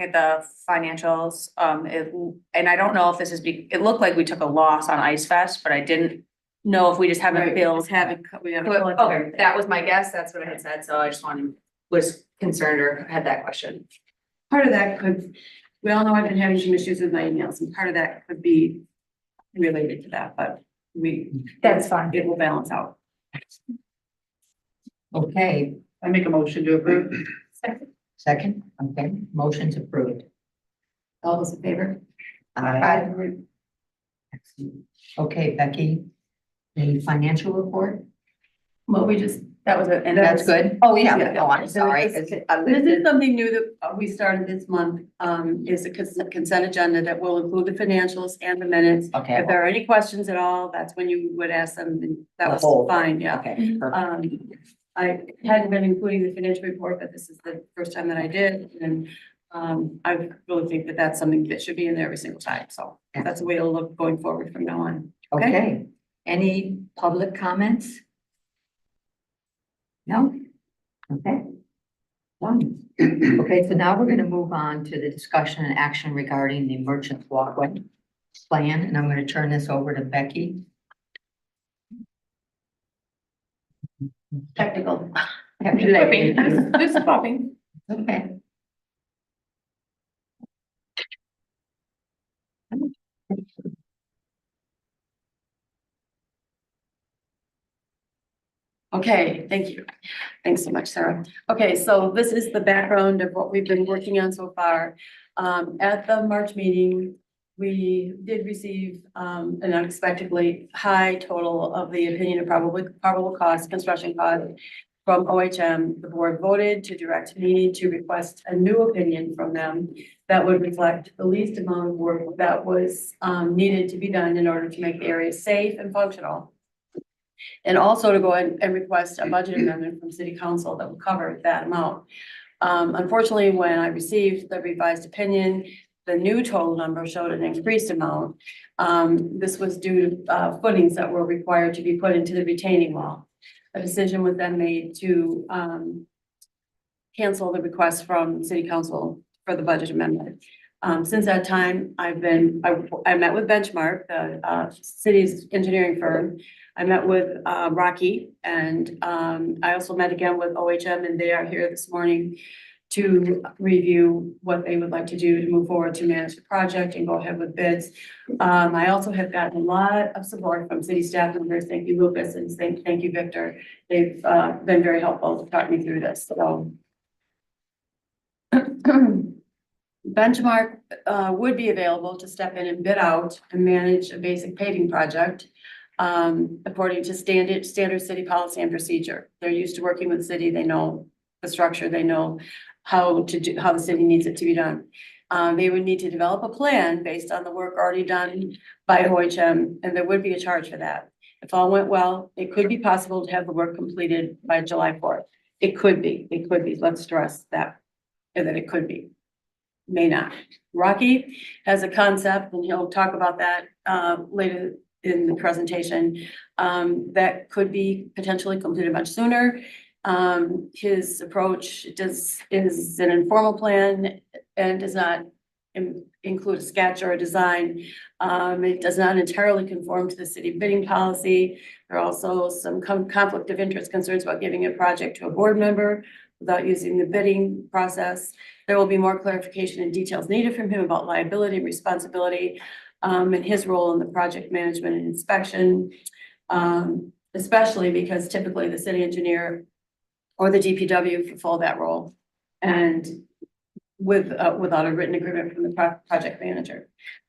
at the financials, and I don't know if this is, it looked like we took a loss on Ice Fest, but I didn't know if we just haven't Right, billed. we haven't. Okay, that was my guess, that's what I had said, so I just was concerned or had that question. Part of that could, we all know I've been having some issues with my emails, and part of that could be related to that, but That's fine. it will balance out. Okay, I make a motion to approve. second, okay, motion's approved. All those in favor? Excellent. Okay, Becky, the financial report, Well, that was it. And that's good. Oh, yeah, Yeah. oh, I'm sorry. This is something new that we started this month, is a consent agenda that will include the financials and the minutes. Okay, If there are any questions at all, that's when you would ask them, and that The was whole- fine, yeah. okay, perfect. I hadn't been including the financial report, but this is the first time that I did, and I really think that that's something that should be in there every single time, so that's the way it'll look going forward from now on. Okay, any public comments? No? Okay. Done. Okay, so now we're gonna move on to the discussion and action regarding the merchant walkway plan, and I'm gonna turn this over to Becky. Technical. Just popping. Okay. Okay, thank you. Thanks so much, Sarah. Okay, so this is the background of what we've been working on so far. At the March meeting, we did receive an unexpectedly high total of the opinion of probable cost, construction cost from OHM. The board voted to direct me to request a new opinion from them that would reflect the least amount of work that was needed to be done in order to make the area safe and functional. And also to go ahead and request a budget amendment from city council that would cover that amount. Unfortunately, when I received the revised opinion, the new total number showed an increased amount. This was due to footings that were required to be put into the retaining wall. A decision was then made to cancel the request from city council for the budget amendment. Since that time, I met with Benchmark, the city's engineering firm. I met with Rocky, and I also met again with OHM, and they are here this morning to review what they would like to do to move forward to manage the project and go ahead with bids. I also have gotten a lot of support from city staff members. Thank you, Lucas, and thank you, Victor. They've been very helpful to talk me through this. So Benchmark would be available to step in and bid out and manage a basic paving project according to standard city policy and procedure. They're used to working with the city. They know the structure. They know how the city needs it to be done. They would need to develop a plan based on the work already done by OHM, and there would be a charge for that. If all went well, it could be possible to have the work completed by July 4th. It could be. Let's stress that it could be. May not. Rocky has a concept, and he'll talk about that later in the presentation, that could be potentially completed much sooner. His approach is an informal plan and does not include a sketch or a design. It does not entirely conform to the city bidding policy. There are also some conflict of interest concerns about giving a project to a board member without using the bidding process. There will be more clarification and details needed from him about liability and responsibility, and his role in the project management and inspection, especially because typically the city engineer or the DPW fulfill that role, and without a written agreement from the project manager.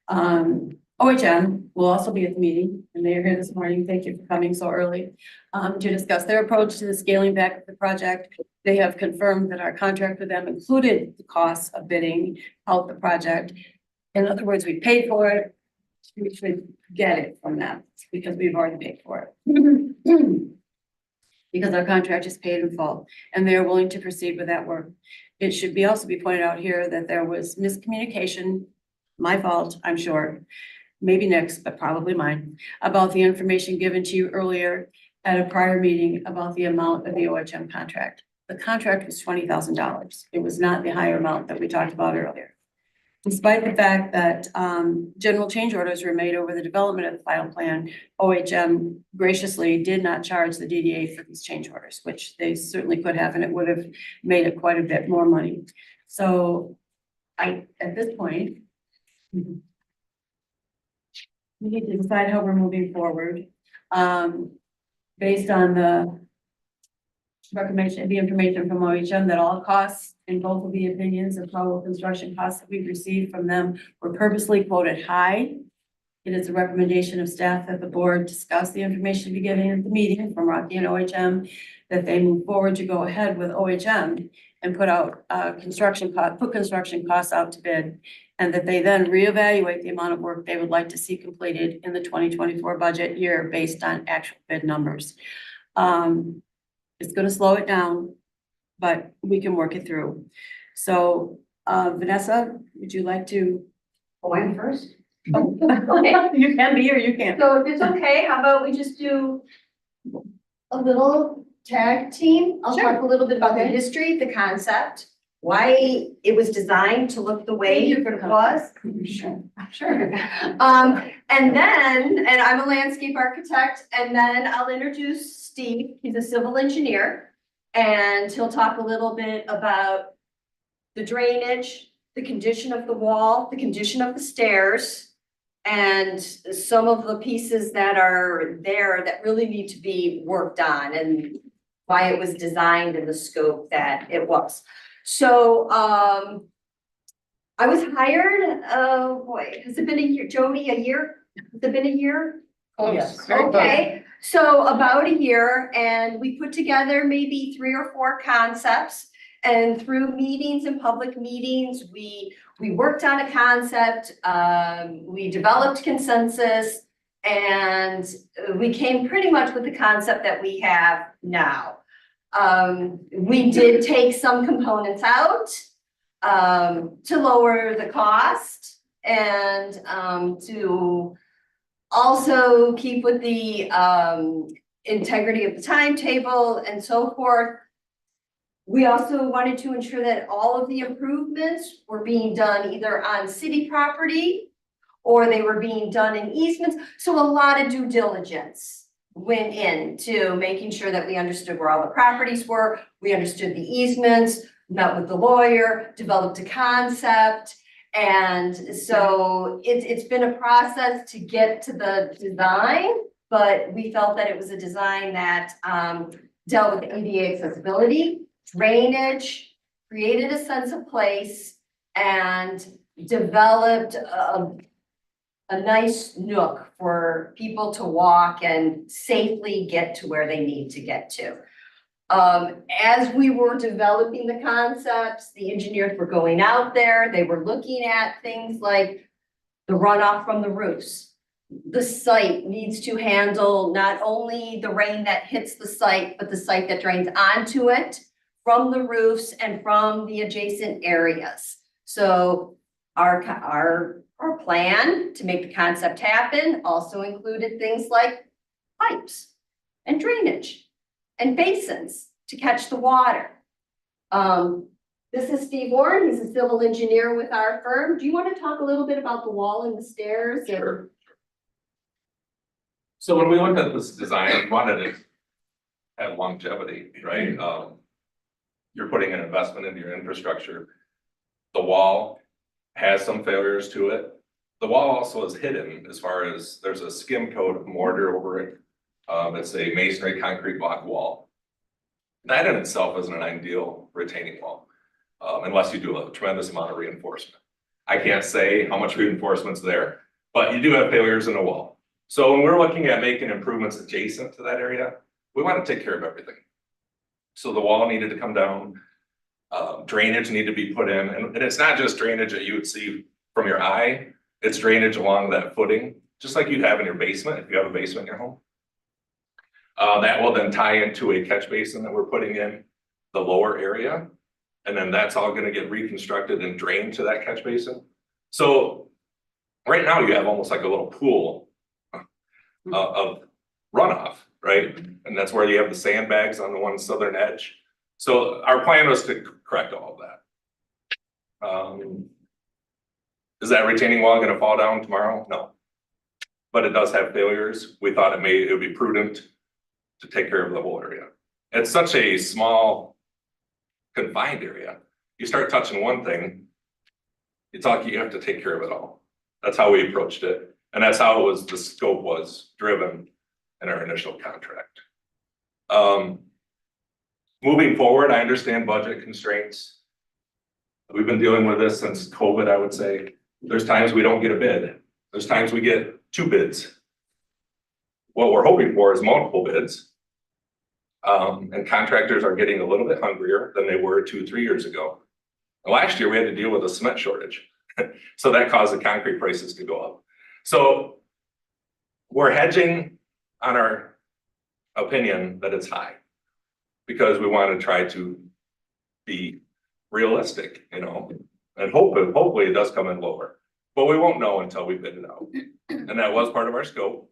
OHM will also be at the meeting, and they are here this morning. Thank you for coming so early to discuss their approach to the scaling back of the project. They have confirmed that our contract with them included the costs of bidding out the project. In other words, we paid for it. We should get it from them because we've already paid for it. Because our contract is paid in full, and they are willing to proceed with that work. It should also be pointed out here that there was miscommunication, my fault, I'm sure, maybe Nick's, but probably mine, about the information given to you earlier at a prior meeting about the amount of the OHM contract. The contract was $20,000. It was not the higher amount that we talked about earlier. despite the fact that general change orders were made over the development of the final plan, OHM graciously did not charge the DDA for these change orders, which they certainly could have, and it would have made it quite a bit more money. So at this point, we need to decide how we're moving forward. Based on the recommendation, the information from OHM, that all costs in both of the opinions of probable construction costs that we've received from them were purposely quoted high. It is a recommendation of staff that the board discuss the information to be given at the meeting from Rocky and OHM, that they move forward to go ahead with OHM and put out construction costs out to bid, and that they then reevaluate the amount of work they would like to see completed in the 2024 budget year based on actual bid numbers. It's gonna slow it down, but we can work it through. So, Vanessa, would you like to? Oh, I'm first. Oh, Okay. you can be or you can't. So if it's okay, how about we just do a little tag team? I'll Sure. talk a little bit about the Okay. history, the concept, why it was designed to look the way Thank you it for coming. was. Sure. Sure. And I'm a landscape architect, and then I'll introduce Steve. He's a civil engineer. And he'll talk a little bit about the drainage, the condition of the wall, the condition of the stairs, and some of the pieces that are there that really need to be worked on, and why it was designed in the scope that it was. So, I was hired, oh boy, has it been a year, Jody, a year? Has it been a year? Oh, yes. Very close. Okay, so about a year, and we put together maybe 3 or 4 concepts. And through meetings and public meetings, we worked on a concept, we developed consensus, and we came pretty much with the concept that we have now. We did take some components out to lower the cost, and to also keep with the integrity of the timetable and so forth. We also wanted to ensure that all of the improvements were being done either on city property or they were being done in easements. So a lot of due diligence went into making sure that we understood where all the properties were, we understood the easements, met with the lawyer, developed a concept. And so it's been a process to get to the design, but we felt that it was a design that dealt with ADA accessibility, drainage, created a sense of place, and developed a nice nook for people to walk and safely get to where they need to get to. As we were developing the concepts, the engineers were going out there, they were looking at things like the runoff from the roofs. The site needs to handle not only the rain that hits the site, but the site that drains onto it from the roofs and from the adjacent areas. So our plan to make the concept happen also included things like pipes and drainage and basins to catch the water. This is Steve Warren, he's a civil engineer with our firm. Do you want to talk a little bit about the wall and the stairs? Sure. So when we looked at this design, we wanted it to have longevity, right? You're putting an investment into your infrastructure. The wall has some failures to it. The wall also is hidden as far as there's a skim coat of mortar over it. It's a masonry concrete block wall. That in itself isn't an ideal retaining wall, unless you do a tremendous amount of reinforcement. I can't say how much reinforcement's there, but you do have failures in the wall. So when we're looking at making improvements adjacent to that area, we want to take care of everything. So the wall needed to come down, drainage needed to be put in, and it's not just drainage that you would see from your eye, it's drainage along that footing, just like you'd have in your basement, if you have a basement in your home. That will then tie into a catch basin that we're putting in the lower area, and then that's all gonna get reconstructed and drained to that catch basin. So right now you have almost like a little pool of runoff, right? And that's where you have the sandbags on the one southern edge. So our plan was to correct all of that. Is that retaining wall gonna fall down tomorrow? No. But it does have failures. We thought it would be prudent to take care of the whole area. It's such a small confined area. You start touching one thing, it's like you have to take care of it all. That's how we approached it. And that's how it was, the scope was driven in our initial contract. Moving forward, I understand budget constraints. We've been dealing with this since COVID, I would say. There's times we don't get a bid. There's times we get 2 bids. What we're hoping for is multiple bids. And contractors are getting a little bit hungrier than they were 2-3 years ago. Last year, we had to deal with a cement shortage. So that caused the concrete prices to go up. So we're hedging on our opinion that it's high. Because we want to try to be realistic, you know, and hopefully it does come in lower. But we won't know until we bid it out. And that was part of our scope.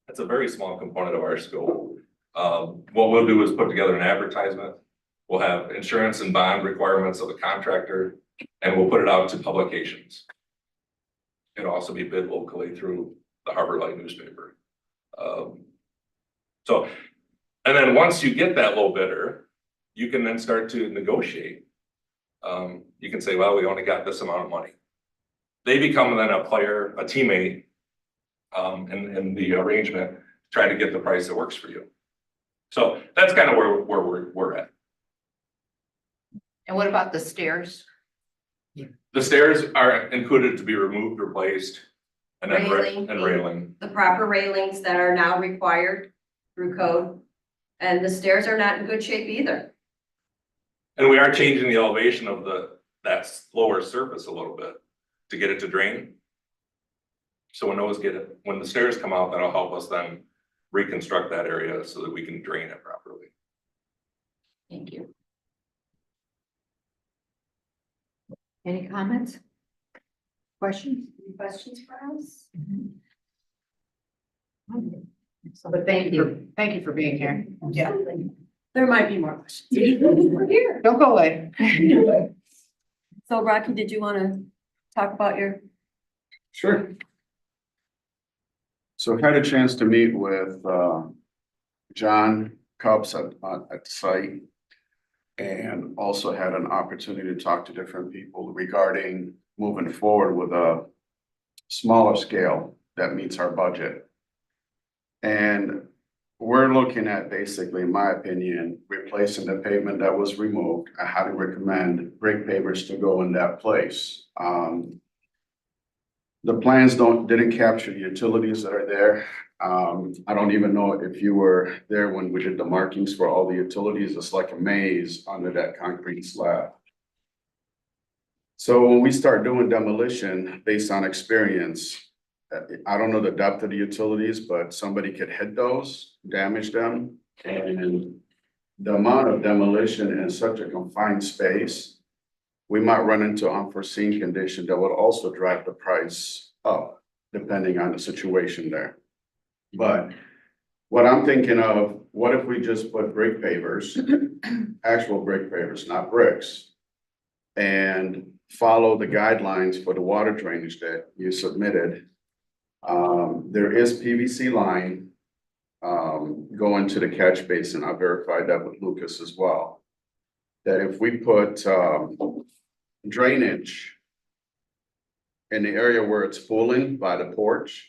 It's a very small component of our scope. What we'll do is put together an advertisement. We'll have insurance and bond requirements of the contractor, and we'll put it out to publications. It'll also be bid locally through the Harbor Light newspaper. And then once you get that low bidder, you can then start to negotiate. You can say, well, we only got this amount of money. They become then a player, a teammate, in the arrangement, trying to get the price that works for you. So that's kind of where we're at. And what about the stairs? The stairs are included to be removed, replaced, and then Railing. and railing. The proper railings that are now required through code. And the stairs are not in good shape either. And we are changing the elevation of that lower surface a little bit to get it to drain. So when the stairs come out, that'll help us then reconstruct that area so that we can drain it properly. Thank you. Any comments? Questions? Any questions for us? But thank you for being here. Yeah. There might be more questions. We're here. Don't go away. So Rocky, did you want to talk about your? Sure. So I had a chance to meet with John Cubs at site. And also had an opportunity to talk to different people regarding moving forward with a smaller scale that meets our budget. And we're looking at basically, in my opinion, replacing the pavement that was removed. I highly recommend brick pavers to go in that place. The plans didn't capture the utilities that are there. I don't even know if you were there when we did the markings for all the utilities. It's like a maze under that concrete slab. So when we start doing demolition based on experience, I don't know the depth of the utilities, but somebody could hit those, damage them. And the amount of demolition in such a confined space, we might run into unforeseen condition that would also drive the price up, depending on the situation there. But what I'm thinking of, what if we just put brick pavers, actual brick pavers, not bricks, and follow the guidelines for the water drainage that you submitted. There is PVC line going to the catch basin. I verified that with Lucas as well. That if we put drainage in the area where it's pooling by the porch,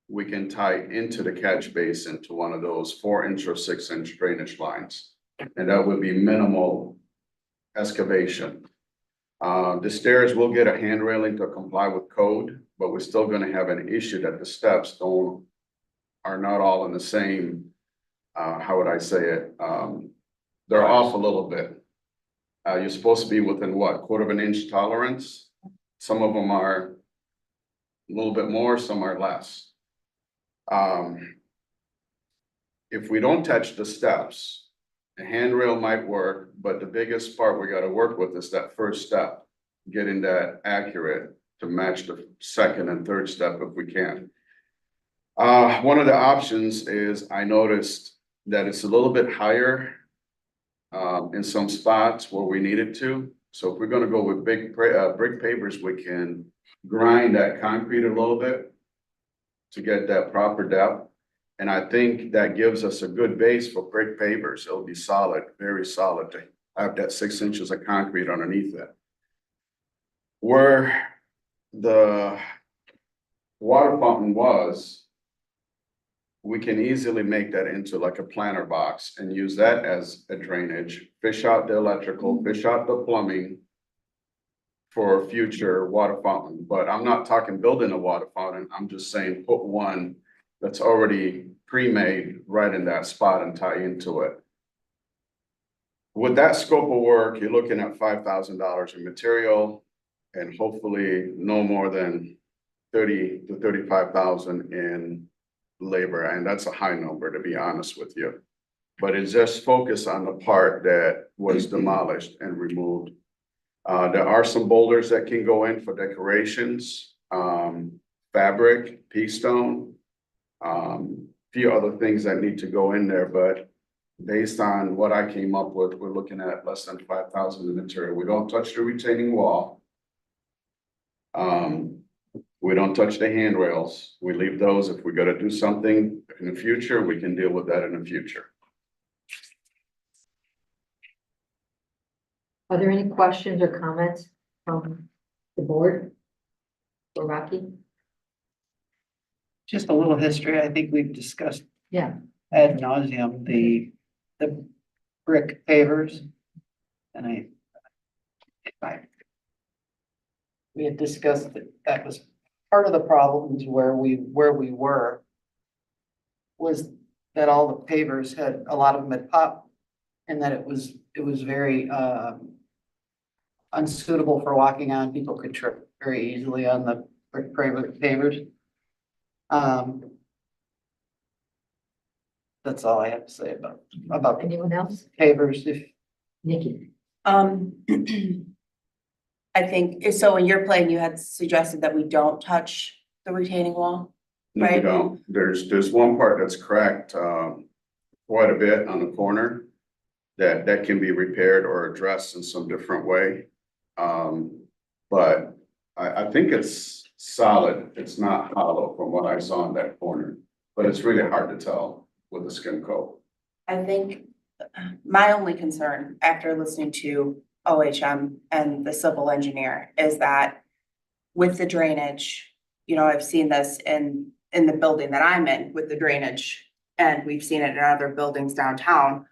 we can tie into the catch basin to one of those 4-inch or 6-inch drainage lines. And that would be minimal excavation. The stairs will get a hand railing to comply with code, but we're still gonna have an issue that the steps are not all in the same, how would I say it? They're off a little bit. You're supposed to be within what, 1/4 inch tolerance? Some of them are a little bit more, some are less. If we don't touch the steps, the handrail might work, but the biggest part we gotta work with is that first step, getting that accurate to match the second and third step if we can. One of the options is I noticed that it's a little bit higher in some spots where we need it to. So if we're gonna go with brick pavers, we can grind that concrete a little bit to get that proper depth. And I think that gives us a good base for brick pavers. It'll be solid, very solid to have that 6 inches of concrete underneath it. Where the water fountain was, we can easily make that into like a planter box and use that as a drainage, fish out the electrical, fish out the plumbing for a future water fountain. But I'm not talking building a water fountain. I'm just saying put one that's already pre-made right in that spot and tie into it. With that scope of work, you're looking at $5,000 in material and hopefully no more than 30 to 35,000 in labor. And that's a high number, to be honest with you. But it's just focus on the part that was demolished and removed. There are some boulders that can go in for decorations, fabric, pea stone, few other things that need to go in there, but based on what I came up with, we're looking at less than 5,000 in material. We don't touch the retaining wall. We don't touch the handrails. We leave those. If we gotta do something in the future, we can deal with that in the future. Are there any questions or comments from the board for Rocky? Just a little history. I think we've discussed Yeah. ad nauseum, the brick pavers. And we had discussed that that was part of the problems where we were. Was that all the pavers had, a lot of them had popped. And that it was very unsuitable for walking on. People could trip very easily on the brick pavers. That's all I have to say about Anyone else? pavers. If Nikki? I think, so in your plan, you had suggested that we don't touch the retaining wall? No, we Right. don't. There's one part that's cracked, quite a bit on the corner. That can be repaired or addressed in some different way. But I think it's solid. It's not hollow from what I saw in that corner. But it's really hard to tell with the skim coat. I think my only concern after listening to OHM and the civil engineer is that with the drainage, you know, I've seen this in the building that I'm in with the drainage, and we've seen it in other buildings downtown.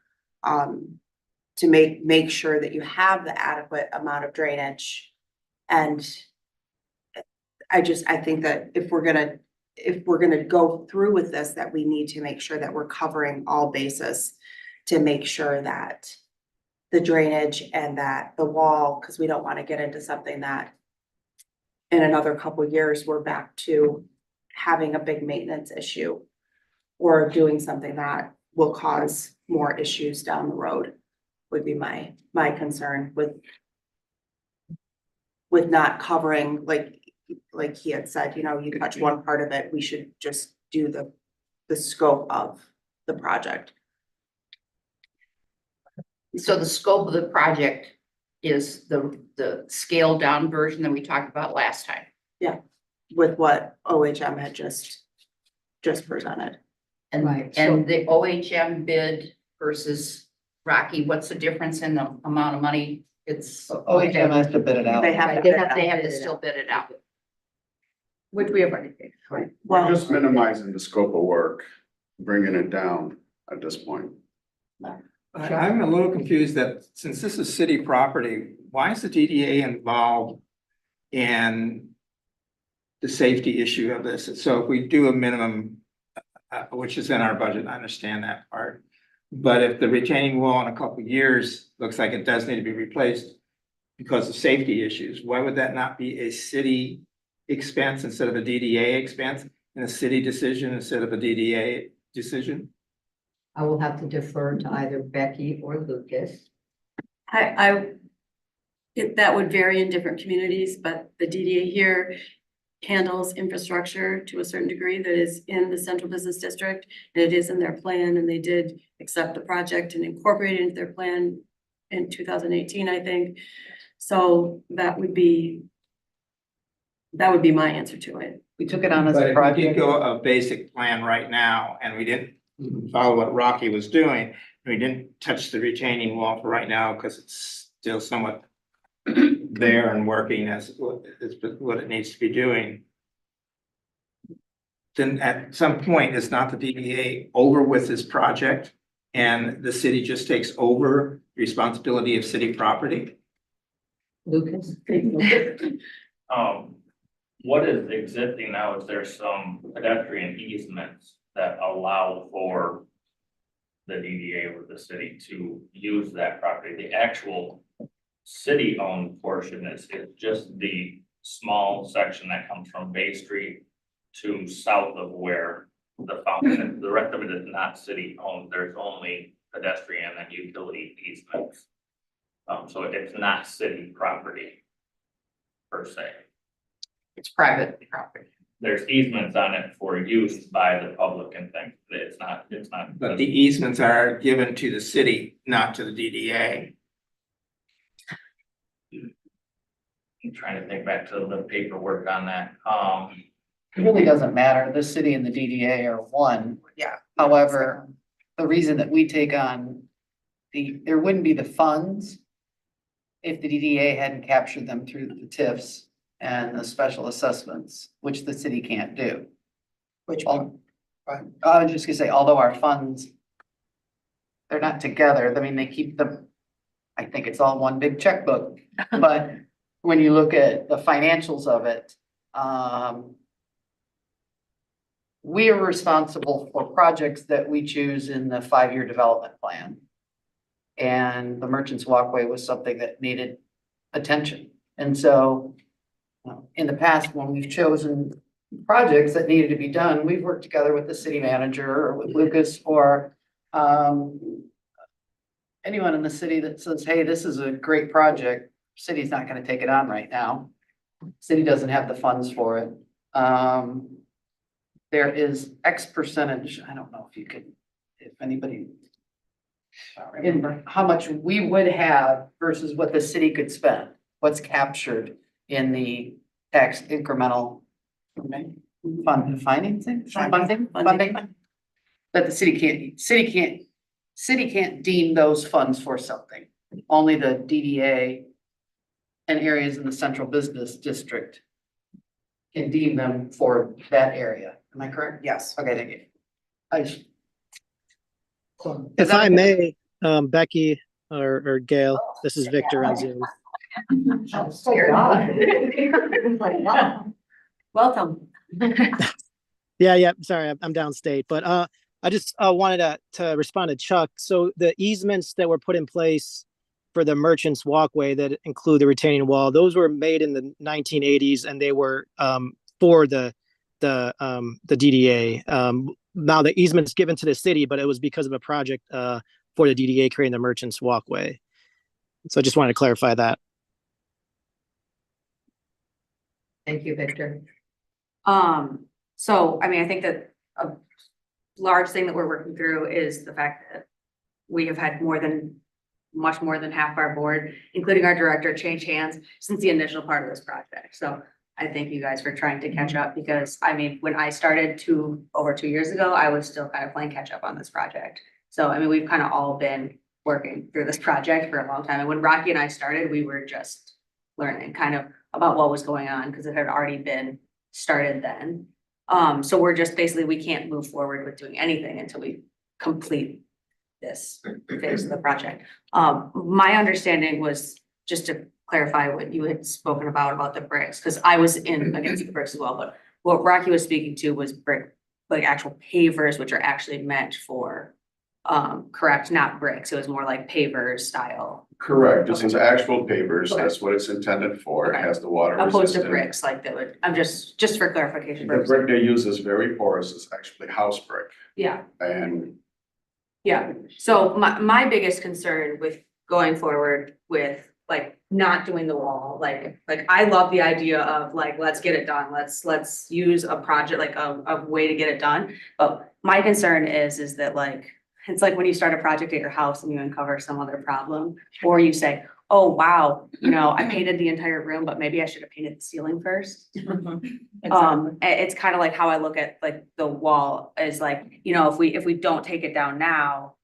To make sure that you have the adequate amount of drainage. And I think that if we're gonna go through with this, that we need to make sure that we're covering all bases to make sure that the drainage and that the wall, because we don't want to get into something that in another couple of years, we're back to having a big maintenance issue or doing something that will cause more issues down the road. Would be my concern with not covering, like he had said, you know, you touch one part of it, we should just do the scope of the project. So the scope of the project is the scaled down version that we talked about last time. With what OHM had just presented. And, Right, and the OHM bid versus Rocky, what's the difference in the amount of money? It's, OHM has to bid it out. They have to They bid have it they out. have to still bid it out. Which we have already paid for. We're Well, just minimizing the scope of work, bringing it down at this point. I'm a little confused that since this is city property, why is the DDA involved in the safety issue of this? So if we do a minimum, which is in our budget, I understand that part. But if the retaining wall in a couple of years looks like it does need to be replaced because of safety issues, why would that not be a city expense instead of a DDA expense and a city decision instead of a DDA decision? I will have to defer to either Becky or Lucas. That would vary in different communities, but the DDA here handles infrastructure to a certain degree that is in the central business district. And it is in their plan, and they did accept the project and incorporate it into their plan in 2018, I think. So that would be That would be my answer to it. We took it on as But a if we did project. go a basic plan right now and we didn't follow what Rocky was doing, we didn't touch the retaining wall for right now because it's still somewhat there and working as what it needs to be doing. Then at some point, is not the DDA over with this project and the city just takes over responsibility of city property? Lucas? What is existing now is there's some pedestrian easements that allow for the DDA or the city to use that property. The actual city-owned portion is just the small section that comes from Bay Street to south of where the fountain is. The rest of it is not city-owned. There's only pedestrian and utility easements. So it's not city property per se. It's private property. There's easements on it for use by the public and things. It's not. But the easements are given to the city, not to the DDA. I'm trying to think back to the paperwork on that. It really doesn't matter. The city and the DDA are one. Yeah. However, the reason that we take on there wouldn't be the funds if the DDA hadn't captured them through the TIFs and the special assessments, which the city can't do. Which I was just gonna say, although our funds, they're not together, I mean, they keep them, I think it's all one big checkbook, but when you look at the financials of it, we are responsible for projects that we choose in the 5-year development plan. And the Merchants Walkway was something that needed attention. And so in the past, when we've chosen projects that needed to be done, we've worked together with the city manager or with Lucas or anyone in the city that says, hey, this is a great project. City's not going to take it on right now. City doesn't have the funds for it. There is X percentage, I don't know if you could, if anybody remember how much we would have versus what the city could spend, what's captured in the tax incremental funding. That the city can't deem those funds for something. Only the DDA and areas in the central business district can deem them for that area. Am I correct? Yes. Okay, thank you. I just. If I may, Becky or Gail, this is Victor on Zoom. Welcome. Yeah, sorry, I'm downstate, but I just wanted to respond to Chuck. So the easements that were put in place for the Merchants Walkway that include the retaining wall, those were made in the 1980s, and they were for the DDA. Now the easement's given to the city, but it was because of a project for the DDA creating the Merchants Walkway. So I just wanted to clarify that. Thank you, Victor. So, I mean, I think that a large thing that we're working through is the fact that we have had much more than half our board, including our director, change hands since the initial part of this project. So I thank you guys for trying to catch up because, I mean, when I started over 2 years ago, I was still kind of playing catch up on this project. So, I mean, we've kind of all been working through this project for a long time. And when Rocky and I started, we were just learning kind of about what was going on because it had already been started then. So we're just basically, we can't move forward with doing anything until we complete this phase of the project. My understanding was, just to clarify what you had spoken about the bricks, because I was in against the bricks as well, but what Rocky was speaking to was brick, like actual pavers, which are actually meant for, correct, not bricks. It was more like pavers style. Correct. This is actual papers. Okay. That's what it's intended for. It Okay. has the water Opposed to resistant. bricks, like that would, I'm just for clarification. The purposes. brick they use is very porous. It's actually house brick. Yeah. And Yeah, so my biggest concern with going forward with like not doing the wall, like I love the idea of like, let's get it done. Let's use a project, like a way to get it done. But my concern is that like, it's like when you start a project at your house and you uncover some other problem, or you say, oh, wow, you know, I painted the entire room, but maybe I should have painted the ceiling first. It's kind of like how I look at like the wall is like, you know, if we don't take it down now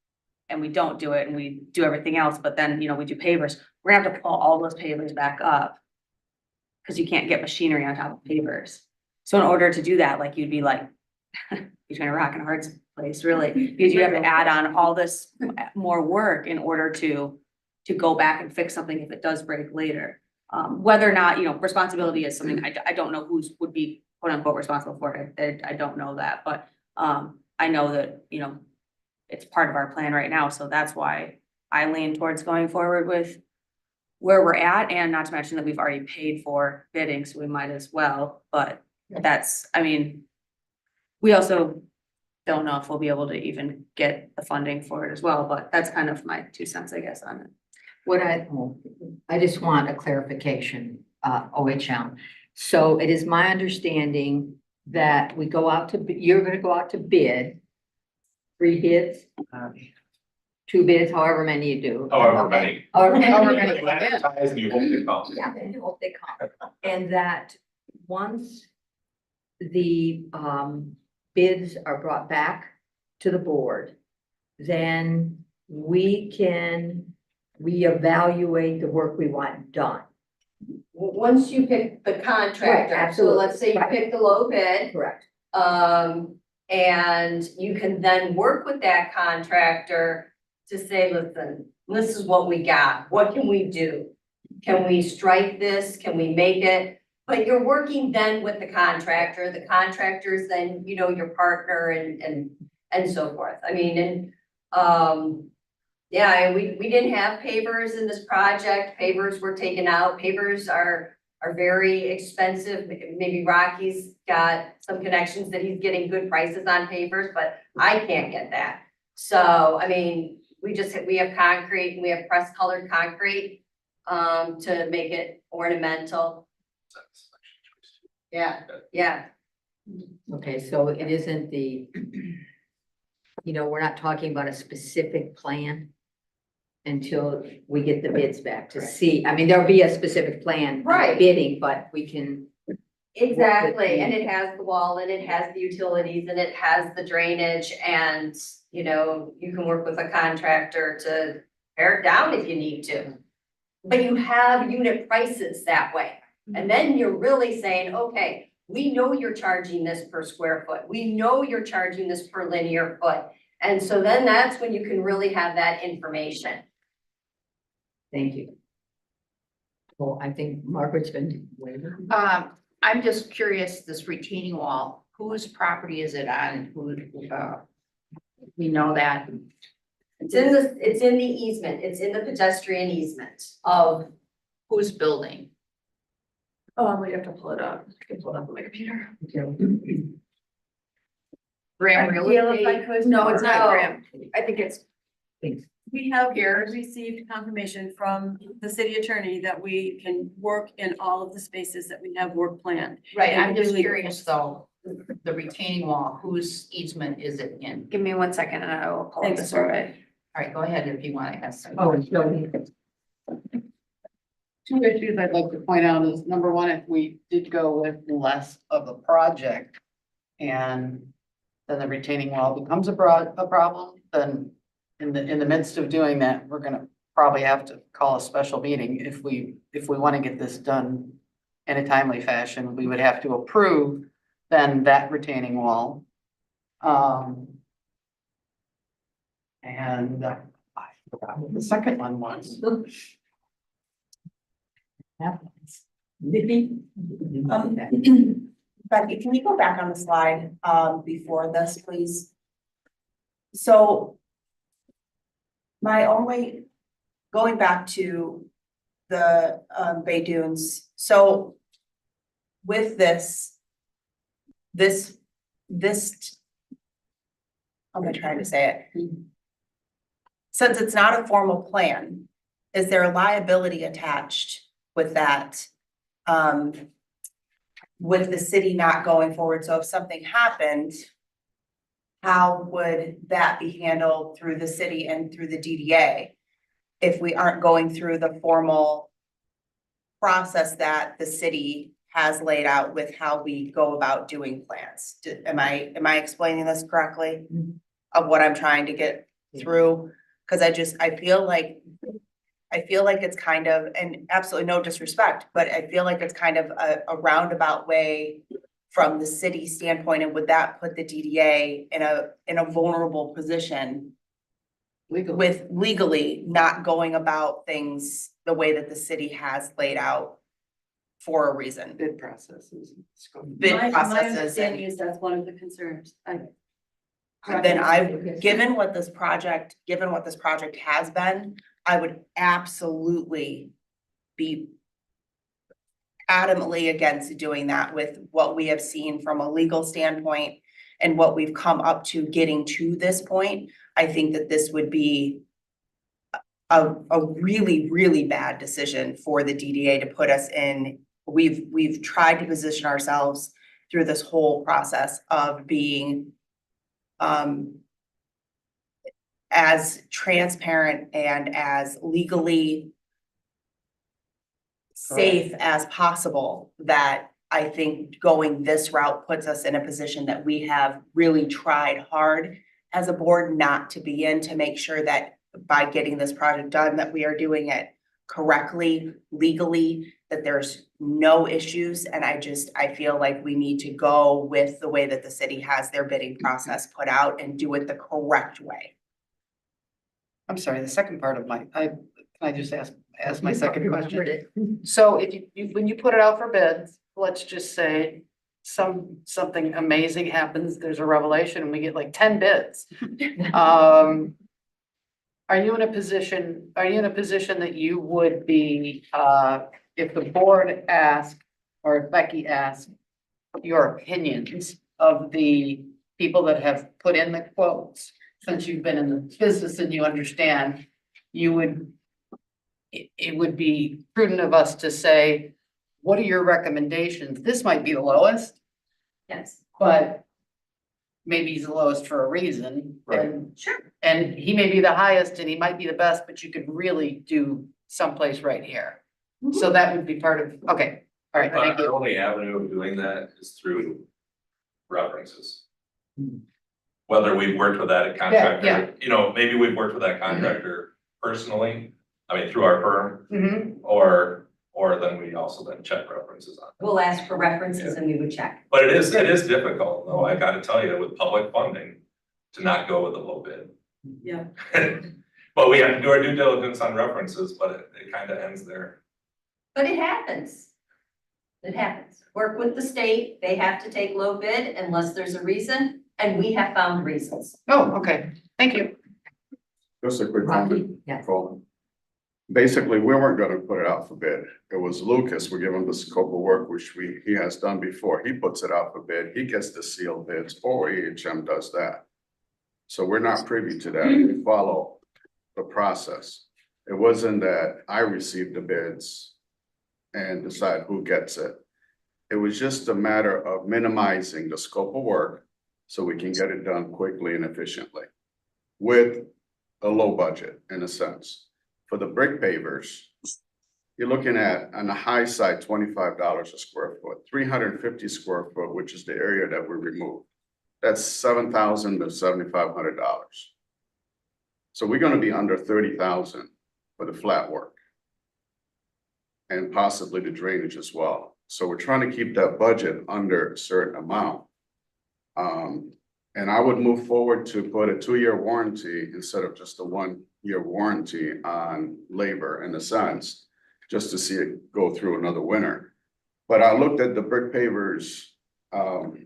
and we don't do it and we do everything else, but then, you know, we do pavers, we're gonna have to pull all those pavers back up. Cause you can't get machinery on top of pavers. So in order to do that, like you'd be like between a rock and a hard place, really, because you have to add on all this more work in order to go back and fix something if it does break later. Whether or not, you know, responsibility is something I don't know who's would be quote unquote responsible for it. I don't know that, but I know that, you know, it's part of our plan right now. So that's why I lean towards going forward with where we're at, and not to mention that we've already paid for bidding, so we might as well, but that's, I mean, we also don't know if we'll be able to even get the funding for it as well, but that's kind of my 2 cents, I guess, on it. What I just want a clarification, OHM. So it is my understanding that we go out to, you're gonna go out to bid, 3 bids, 2 bids, however many you do. However many. However However many. many. You advertise and you hope they come. Yeah, and hope they come. And that once the bids are brought back to the board, then we can reevaluate the work we want done. Once you pick the contractor, Right, so absolutely. let's say you Right. pick the low bid, Correct. and you can then work with that contractor to say, listen, this is what we got, what can we do? Can we strike this, can we make it? But you're working then with the contractor's then, you know, your partner and so forth. I mean, and, yeah, we didn't have pavers in this project, pavers were taken out, pavers are very expensive. Maybe Rocky's got some connections that he's getting good prices on pavers, but I can't get that. So, I mean, we have concrete, and we have pressed colored concrete, to make it ornamental. Yeah, yeah. Okay, so it isn't the, you know, we're not talking about a specific plan until we get the bids back to see. I mean, there'll be a specific plan. Right. Bidding, but we can, Exactly, and it has the wall, and it has the utilities, and it has the drainage, and, you know, you can work with a contractor to tear it down if you need to. But you have unit prices that way, and then you're really saying, okay, we know you're charging this per square foot, we know you're charging this per linear foot. And so then that's when you can really have that information. thank you. Well, I think Margaret's been waiting. I'm just curious, this retaining wall, whose property is it on? Who, we know that. It's in the easement, it's in the pedestrian easement of, Who's building? Oh, we have to pull it up. I can pull it up on my computer. Graham Real Yeah, if I Estate? could, no, it's not No. Graham. I think it's, Thanks. We have here received confirmation from the city attorney that we can work in all of the spaces that we have work planned. Right, I'm just Really- curious though, the retaining wall, whose easement is it in? give me 1 second and I will pull up the Thanks, survey. All right, go ahead if you want to ask. Oh, and so, 2 issues I'd like to point out is, number one, if we did go with less of a project and then the retaining wall becomes a problem, then in the midst of doing that, we're gonna probably have to call a special meeting if we want to get this done in a timely fashion. We would have to approve then that retaining wall. And I forgot what the second one was. Becky, can you go back on the slide, before this, please? So my only, going back to the, Bay Dunes, so with this, how am I trying to say it? Since it's not a formal plan, is there a liability attached with that? With the city not going forward, so if something happened, how would that be handled through the city and through the DDA? if we aren't going through the formal process that the city has laid out with how we go about doing plans. Am I explaining this correctly? Of what I'm trying to get through? Cause I feel like it's kind of, and absolutely no disrespect, but I feel like it's kind of a roundabout way from the city standpoint, and would that put the DDA in a vulnerable position Legal. with legally not going about things the way that the city has laid out for a reason? Bid processes. Bid My processes understanding and is that's one of the concerns. then given what this project has been, I would absolutely be adamantly against doing that with what we have seen from a legal standpoint and what we've come up to getting to this point. I think that this would be a really, really bad decision for the DDA to put us in. We've tried to position ourselves through this whole process of being as transparent and as legally safe as possible, that I think going this route puts us in a position that we have really tried hard as a board not to be in, to make sure that by getting this project done, that we are doing it correctly, legally, that there's no issues. And I feel like we need to go with the way that the city has their bidding process put out and do it the correct way. I'm sorry, the second part of can I just ask my second Covered question? it. So if when you put it out for bids, let's just say something amazing happens, there's a revelation and we get like 10 bids. Are you in a position that you would be, if the board asked, or if Becky asked, your opinions of the people that have put in the quotes, since you've been in the business and you understand, it would be prudent of us to say, what are your recommendations? This might be the lowest, Yes. but maybe he's the lowest for a reason. Right. And and he may be the highest and he might be the best, but you could really do someplace right here. So that would be part of, okay, all right, thank Our you. only avenue of doing that is through references. Whether we've worked with that contractor, you know, maybe we've worked with that contractor personally, I mean, through our firm, Mhm. or then we also then check references on. We'll ask for references and we would check. But it is difficult, though, I gotta tell you, with public funding, to not go with a low bid. Yeah. But we have to do our due diligence on references, but it kind of ends there. But it happens. It happens. Work with the state. They have to take low bid unless there's a reason, and we have found reasons. Oh, okay, thank you. Just a quick comment. Yes. Colin. Basically, we weren't gonna put it out for bid. It was Lucas, we give him the scope of work, which he has done before. He puts it out for bid. He gets the sealed bids, or EHM does that. So we're not privy to that. We follow the process. It wasn't that I received the bids and decide who gets it. It was just a matter of minimizing the scope of work so we can get it done quickly and efficiently with a low budget, in a sense. For the brick pavers, you're looking at, on the high side, $25 a square foot, 350 square foot, which is the area that we removed. That's $7,000 to $7,500. So we're gonna be under 30,000 for the flat work. And possibly the drainage as well. So we're trying to keep that budget under a certain amount. And I would move forward to put a 2-year warranty instead of just a 1-year warranty on labor, in a sense, just to see it go through another winter. But I looked at the brick pavers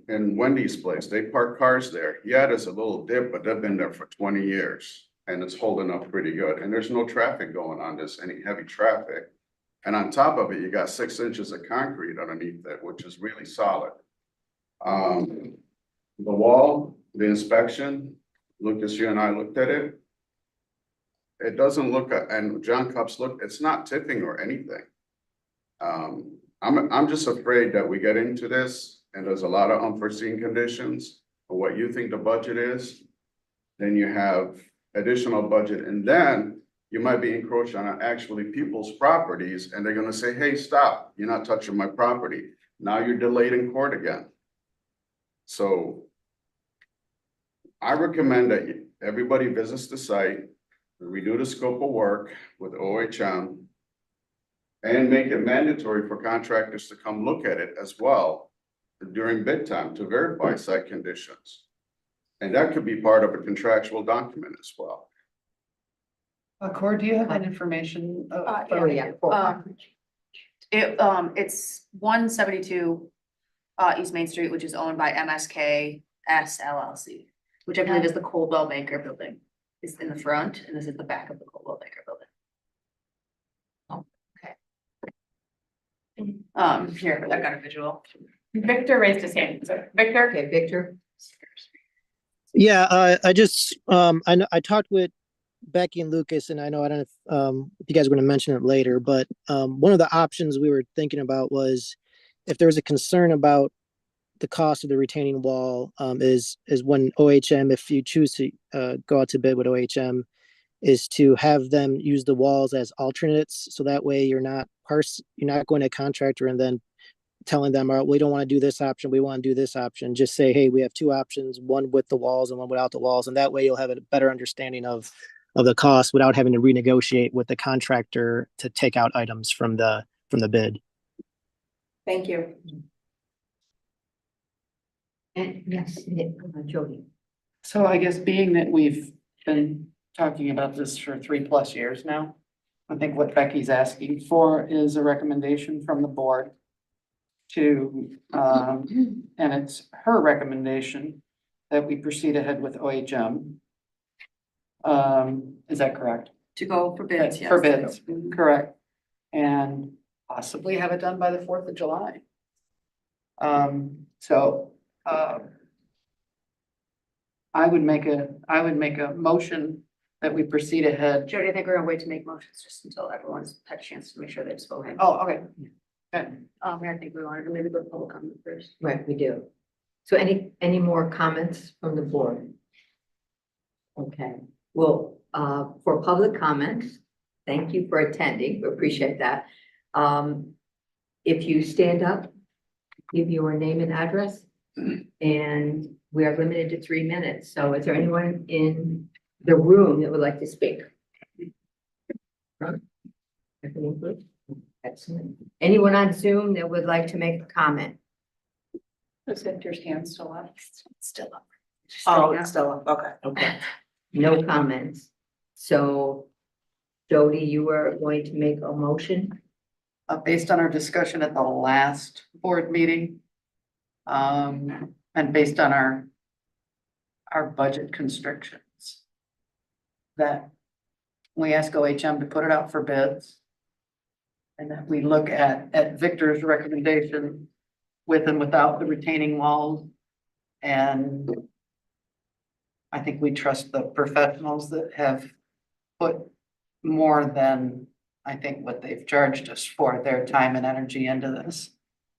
in Wendy's place. They park cars there. Yeah, there's a little dip, but they've been there for 20 years and it's holding up pretty good. And there's no traffic going on this, any heavy traffic. And on top of it, you got 6 inches of concrete underneath it, which is really solid. The wall, the inspection, Lucas, you and I looked at it. It doesn't look, and John Cups looked, it's not tipping or anything. I'm just afraid that we get into this and there's a lot of unforeseen conditions for what you think the budget is. Then you have additional budget, and then you might be encroaching on actually people's properties, and they're gonna say, hey, stop, you're not touching my property. Now you're delayed in court again. So I recommend that everybody visits the site, redo the scope of work with OHM, and make it mandatory for contractors to come look at it as well during bid time to verify site conditions. And that could be part of a contractual document as well. Cord, do you have that information? Oh, yeah. It's 172 East Main Street, which is owned by MSK LLC, which I believe is the Coldwell Banker Building. It's in the front, and this is the back of the Coldwell Banker Building. Here, I got a visual. Victor raised his hand. So Victor? Okay, Victor? Yeah, I just, I know, I talked with Becky and Lucas, and I know, I don't know if you guys are going to mention it later, but one of the options we were thinking about was if there was a concern about the cost of the retaining wall, is when OHM, if you choose to go out to bid with OHM, is to have them use the walls as alternates, so that way you're not going to a contractor and then telling them, we don't want to do this option, we want to do this option. Just say, hey, we have two options, one with the walls and one without the walls, and that way you'll have a better understanding of the cost without having to renegotiate with the contractor to take out items from the bid. Thank you. And yes, Jody. So I guess being that we've been talking about this for 3+ years now, I think what Becky's asking for is a recommendation from the board to, and it's her recommendation that we proceed ahead with OHM. Is that correct? To go for bids, yes. For bids, correct. And possibly have it done by the 4th of July. I would make a motion that we proceed ahead. Jody, I think we're gonna wait to make motions just until everyone's had a chance to make sure they've spoken. Oh, okay. Okay. I think we wanted to maybe go to public comment first. Right, we do. So any more comments from the board? Okay, well, for public comments, thank you for attending, we appreciate that. If you stand up, give your name and address, and we are limited to 3 minutes. So is there anyone in the room that would like to speak? Everyone good? Excellent. Anyone on Zoom that would like to make a comment? Is Victor's hand still up? Still up. Oh, it's still up, okay. Okay, no comments. So Jody, you are going to make a motion? Based on our discussion at the last board meeting, and based on our budget constrictions, that we ask OHM to put it out for bids, and that we look at Victor's recommendation with and without the retaining walls. And I think we trust the professionals that have put more than, I think, what they've charged us for their time and energy into this.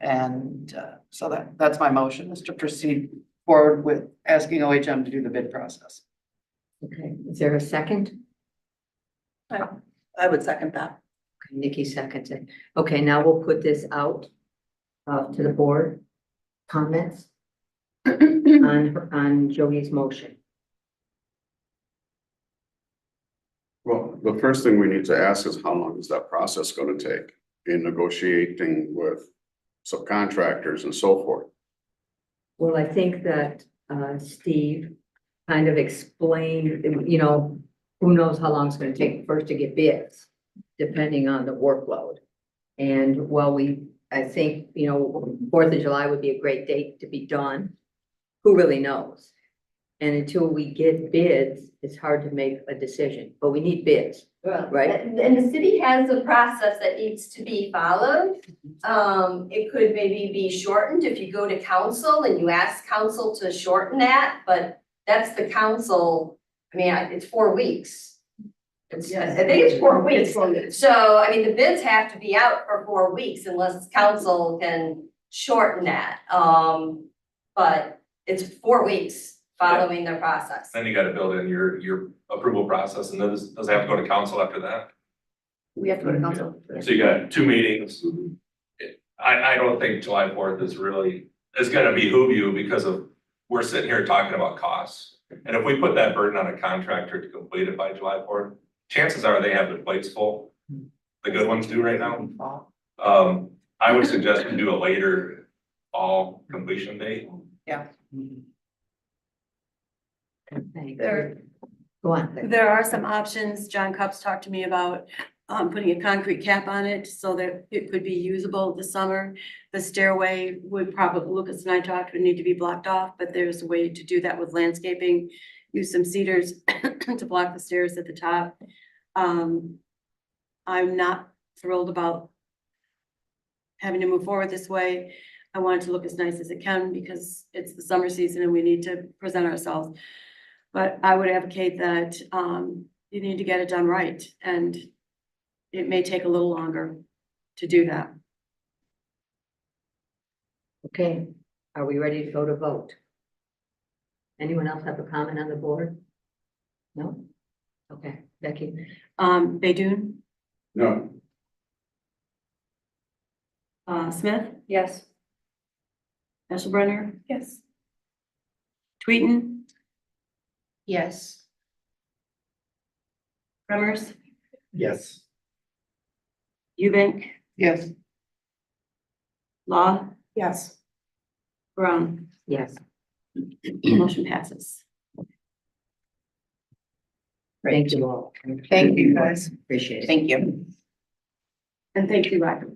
And so that's my motion, is to proceed forward with asking OHM to do the bid process. Okay, is there a second? I would second that. Okay, Nikki seconds it. Okay, now we'll put this out to the board. Comments on Jody's motion? Well, the first thing we need to ask is how long is that process gonna take in negotiating with subcontractors and so forth? Well, I think that Steve kind of explained, who knows how long it's gonna take first to get bids, depending on the workload. And I think, 4th of July would be a great date to be done. Who really knows? And until we get bids, it's hard to make a decision, but we need bids. Right. And the city has a process that needs to be followed. It could maybe be shortened if you go to council and you ask council to shorten that, but that's the council. I mean, it's 4 weeks. I think it's 4 weeks. So, the bids have to be out for 4 weeks unless council can shorten that. But it's 4 weeks following their process. Then you gotta build in your approval process, and does it have to go to council after that? We have to go to council. So you got 2 meetings. I don't think July 4th is really, it's gonna behoove you because of, we're sitting here talking about costs. And if we put that burden on a contractor to complete it by July 4th, chances are they have their plates full. The good ones do right now. I would suggest we do a later fall completion date. Thank There- you. Go on. There are some options. John Cups talked to me about putting a concrete cap on it so that it could be usable this summer. The stairway would probably, Lucas and I talked, would need to be blocked off, but there's a way to do that with landscaping. Use some cedars to block the stairs at the top. I'm not thrilled about having to move forward this way. I want it to look as nice as it can because it's the summer season and we need to present ourselves. But I would advocate that you need to get it done right, and it may take a little longer to do that. Okay, are we ready to go to vote? Anyone else have a comment on the board? No? Okay, Becky? Baydun, No, Smith, Yes. Esselbrenner, Yes. Tweeten, Yes. Remmers, Yes. Eubank, Yes. Law, Yes. Brown. Yes. Motion passes. Thank you all. Thank you, guys. Appreciate it. Thank you. And thank you, Roger.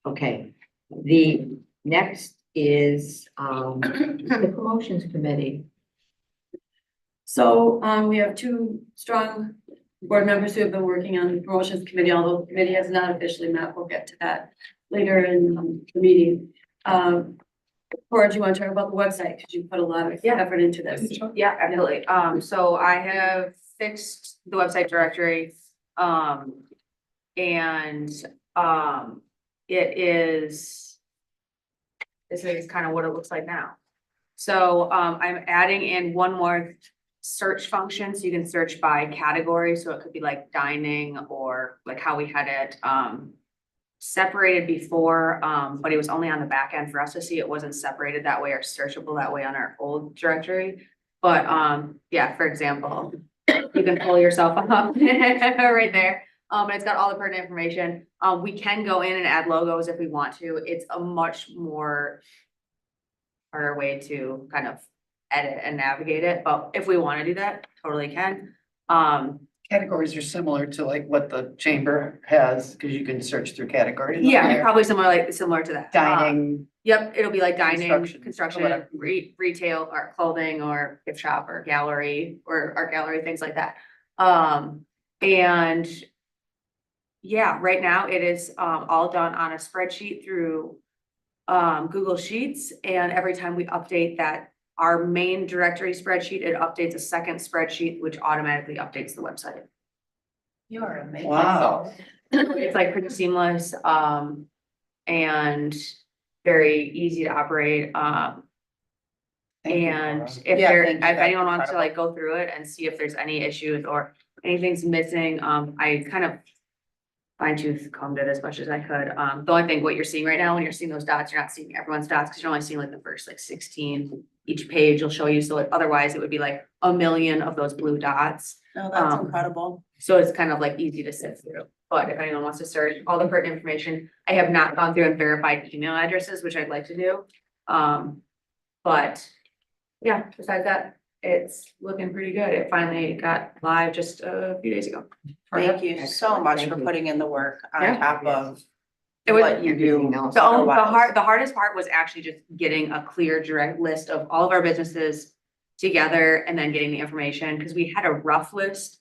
Okay, the next is the promotions committee. So, we have 2 strong board members who have been working on the promotions committee, although the committee has not officially met. We'll get to that later in the meeting. Cora, do you want to talk about the website? Because you put a lot of Yeah. effort into this. Yeah, absolutely. So I have fixed the website directory. And, this is kind of what it looks like now. So, I'm adding in one more search function, so you can search by category. So it could be like dining or like how we had it, separated before, but it was only on the back end for us to see. It wasn't separated that way or searchable that way on our old directory. But, yeah, for example, you can pull yourself up right there. And it's got all the pertinent information. We can go in and add logos if we want to. It's a much more harder way to kind of edit and navigate it, but if we want to do that, totally can. Categories are similar to like what the chamber has, because you can search through categories. Yeah, probably similar to that. Dining, Yep, it'll be like dining, Construction, or construction, whatever. retail, or clothing, or gift shop, or gallery, or art gallery, things like that. And yeah, right now it is all done on a spreadsheet through Google Sheets, and every time we update that, our main directory spreadsheet, it updates a second spreadsheet, which automatically updates the website. You are amazing. wow. It's like pretty seamless, and very easy to operate, Thank you, and Laura. if Yeah, there, thank if you. That's anyone wants to incredible. like go through it and see if there's any issues or anything's missing, I kind of fine tooth combed it as much as I could. The only thing, what you're seeing right now, when you're seeing those dots, you're not seeing everyone's dots, because you're only seeing like the first like 16. Each page will show you, so otherwise it would be like a million of those blue dots. No, that's Um, incredible. So it's kind of like easy to sift through, but if anyone wants to search all the pertinent information, I have not gone through and verified email addresses, which I'd like to do. But yeah, besides that, it's looking pretty good. It finally got live just a few days ago. Thank you so Excellent. much Thank for you. putting in the work on Yeah. top of It was, what you do. Everything else. the otherwise. hardest part was actually just getting a clear direct list of all of our businesses together and then getting the information, because we had a rough list.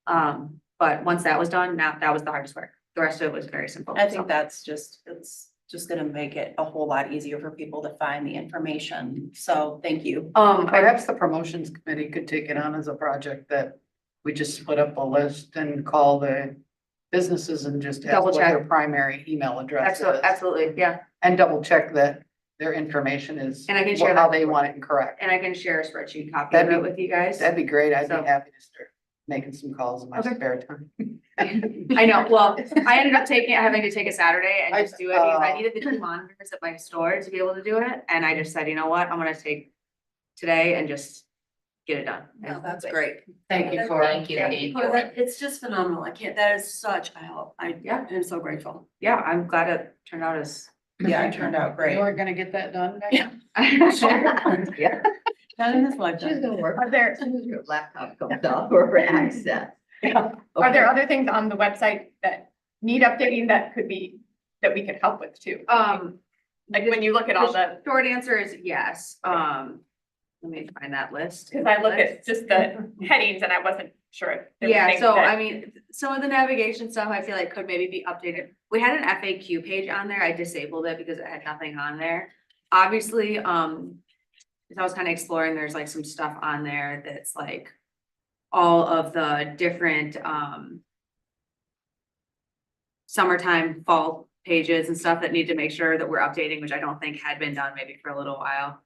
But once that was done, now that was the hardest part. The rest of it was very simple. I So- think that's it's just gonna make it a whole lot easier for people to find the information. So thank you. Perhaps the promotions committee could take it on as a project that we just split up a list and call the businesses and just ask Double what their check. primary email address is. Absolutely, yeah. And double check that their information is And I can share how that. they want it correct. And I can share a spreadsheet copy of That'd it be- with you guys. That'd be great. I'd So- be happy to start making some calls in my Okay. spare time. I know, well, I ended up having to take a Saturday and just do it because I Oh. needed the two monitors at my store to be able to do it. And I just said, you know what, I'm gonna take today and just get it done. Oh, that's great. Thank you for. Thank you, Kate. It's just phenomenal. I can't, that is such a help. Yeah. I'm so grateful. Yeah, I'm glad it turned out as. Yeah, it turned out great. You're gonna get that done, Becky? Yeah, Not in this she's lifetime. gonna work. Are there, As soon as your laptop comes up or access. are there other things on the website that need updating that we could help with too? Like when you look at all the, Short answer is yes. Let me find that list. because I look at just the headings and I wasn't sure if there were Yeah, things so that- I mean, some of the navigation stuff I feel like could maybe be updated. We had an FAQ page on there. I disabled it because it had nothing on there. Obviously, as I was kind of exploring, there's like some stuff on there that's like all of the different summertime, fall pages and stuff that need to make sure that we're updating, which I don't think had been done maybe for a little while.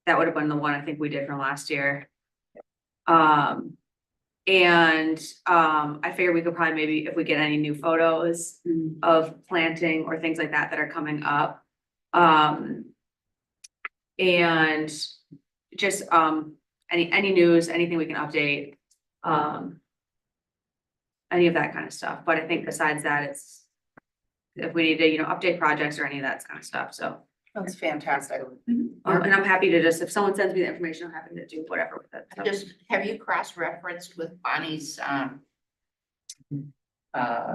That would have been the one I think we did from last year. I figure we could probably maybe, if we get any new photos of planting or things like that that are coming up. And just, any news, anything we can update, any of that kind of stuff. But I think besides that, it's, if we need to, you know, update projects or any of that kind of stuff, so. That's fantastic. And I'm happy to just, if someone sends me the information, I'm happy to do whatever with it. So. Just, have you cross-referenced with Bonnie's,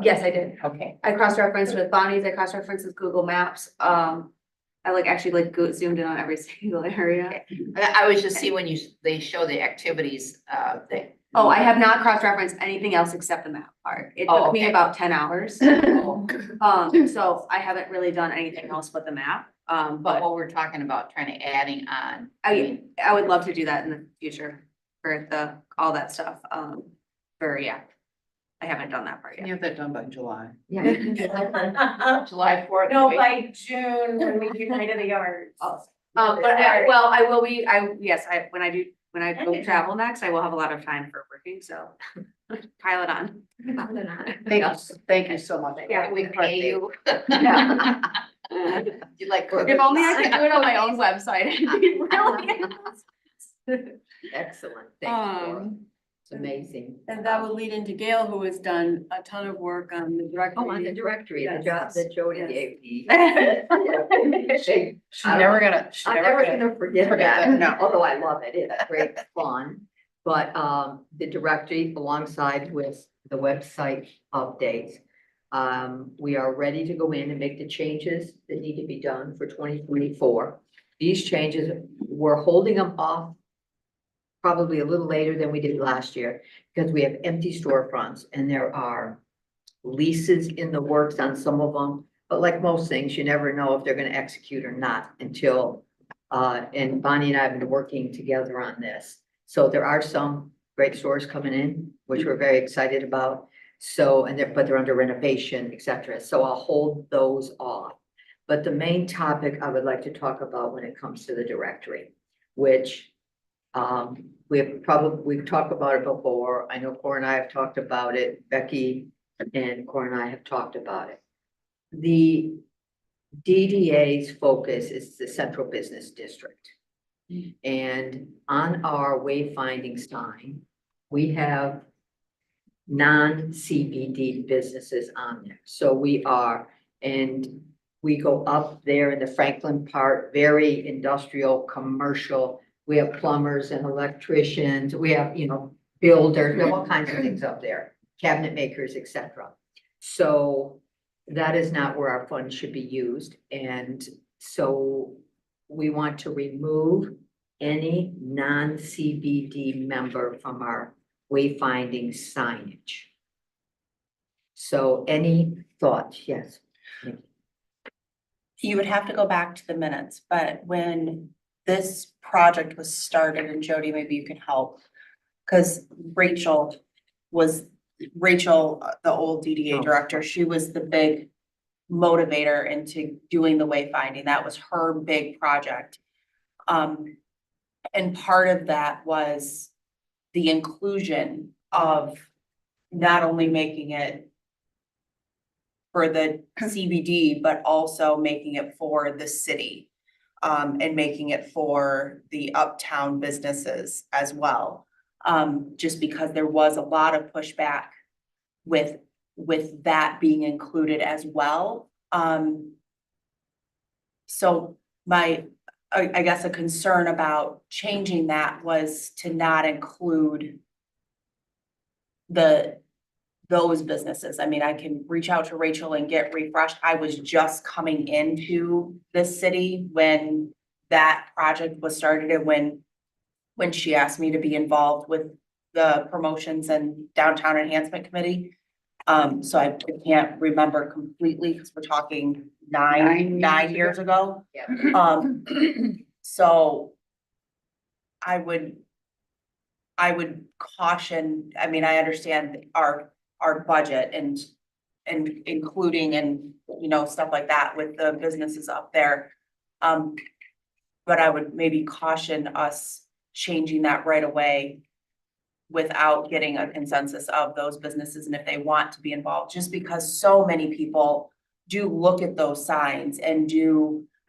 Yes, I did. okay. I cross-referenced with Bonnie's, I cross-referenced with Google Maps. I like actually like zoomed in on every single area. I was just see when they show the activities, Oh, I have not cross-referenced anything else except the map part. It Oh, took me okay. about 10 hours. So I haven't really done anything else but the map. but But what we're talking about, trying to adding on. I would love to do that in the future for all that stuff. I haven't done that part Can yet. you have that done by July? Yeah. July 4th. No, by June, when we do Night of the Yards. Well, I will be, when I go travel next, I will have a lot of time for working, so pile it on. Thank you so much. Yeah, We pay you. Yeah. You like. If only I could do it on my own website, it'd be really. Excellent, thanks, Laura. Um, It's amazing. And that would lead into Gail, who has done a ton of work on the directory. Oh, on the directory, the Yes. job that Jody Yes. gave me. She's never gonna, she's I'm never never gonna. gonna forget forget that, that, no. although I love it, it's great fun. But the directory alongside with the website updates. We are ready to go in and make the changes that need to be done for 2024. These changes, we're holding them off probably a little later than we did last year, because we have empty storefronts and there are leases in the works on some of them. But like most things, you never know if they're gonna execute or not until, and Bonnie and I have been working together on this. So there are some great stores coming in, which we're very excited about. So, but they're under renovation, et cetera. So I'll hold those off. But the main topic I would like to talk about when it comes to the directory, which we've talked about it before. I know Cora and I have talked about it. Becky and Cora and I have talked about it. The DDA's focus is the Central Business District. And on our wayfinding sign, we have non-CBD businesses on there. So we go up there in the Franklin part, very industrial, commercial. We have plumbers and electricians, we have, builders, we have all kinds of things up there, cabinet makers, et cetera. So that is not where our funds should be used. And so we want to remove any non-CBD member from our wayfinding signage. So any thoughts? Yes. You would have to go back to the minutes, but when this project was started, and Jody, maybe you can help. Cause Rachel, the old DDA director, she was the big motivator into doing the wayfinding. That was her big project. And part of that was the inclusion of not only making it for the CBD, but also making it for the city. And making it for the uptown businesses as well. Just because there was a lot of pushback with that being included as well. So I guess a concern about changing that was to not include those businesses. I mean, I can reach out to Rachel and get refreshed. I was just coming into this city when that project was started and when she asked me to be involved with the promotions and downtown enhancement committee. So I can't remember completely because we're talking nine years ago. Yeah. So I would caution, I mean, I understand our budget and including and, you know, stuff like that with the businesses up there. But I would maybe caution us changing that right away without getting a consensus of those businesses and if they want to be involved, just because so many people do look at those signs and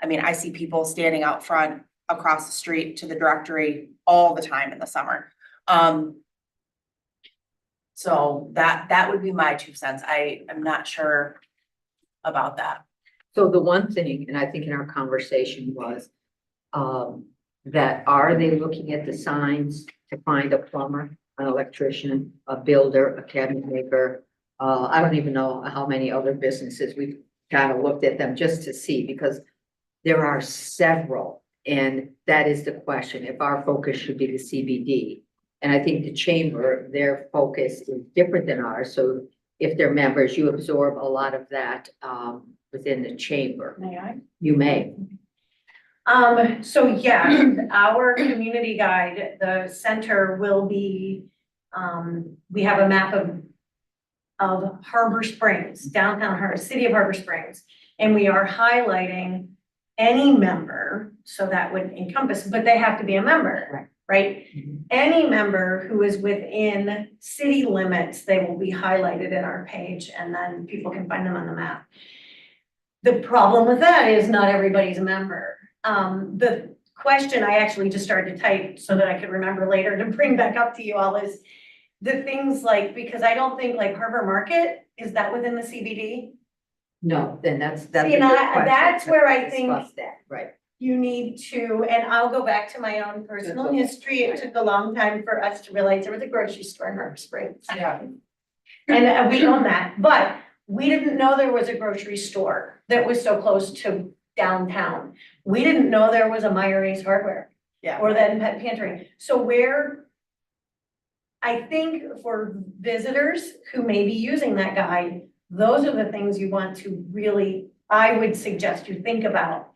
I mean, I see people standing out front across the street to the directory all the time in the summer. So that would be my 2 cents. I am not sure about that. So the one thing, and I think in our conversation was, that are they looking at the signs to find a plumber, an electrician, a builder, a cabinet maker? I don't even know how many other businesses we've kind of looked at them just to see, because there are several. And that is the question, if our focus should be the CBD. And I think the chamber, their focus is different than ours. So if they're members, you absorb a lot of that within the chamber. May I? You may. So yeah, our community guide, the center will be, we have a map of Harbor Springs, downtown city of Harbor Springs. And we are highlighting any member, so that would encompass, but they have to be a member, right? Any member who is within city limits, they will be highlighted in our page and then people can find them on the map. The problem with that is not everybody's a member. The question I actually just started to type so that I could remember later to bring back up to you all is the things like, because I don't think like Harbor Market, is that within the CBD? No, then that's. See, and that's where I think Discuss that, right. you need to, and I'll go back to my own personal history. It took a long time for us to realize there was a grocery store in Harbor Springs. Yeah. And we own that, but we didn't know there was a grocery store that was so close to downtown. We didn't know there was a Meyer-Ace Hardware. Yeah. Or then Pet Pantry. So I think for visitors who may be using that guide, those are the things you want to really, I would suggest you think about.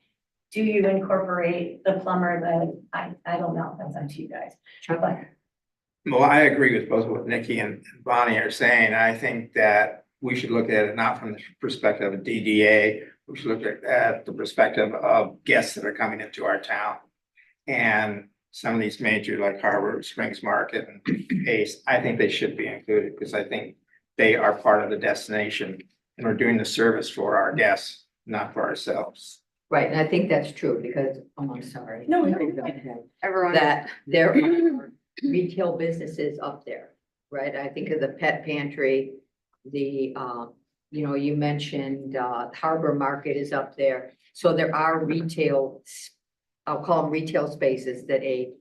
Do you incorporate the plumber I don't know, that's up to you guys. But Well, I agree with both what Nikki and Bonnie are saying. I think that we should look at it not from the perspective of DDA. We should look at the perspective of guests that are coming into our town. And some of these major like Harbor Springs Market and Ace, I think they should be included because I think they are part of the destination and we're doing the service for our guests, not for ourselves. Right, and I think that's true because, oh, I'm sorry. No, no, Go ahead. Everyone. That there are retail businesses up there, right? I think of the Pet Pantry, the, you mentioned, Harbor Market is up there. So there are retail, I'll call them retail spaces that a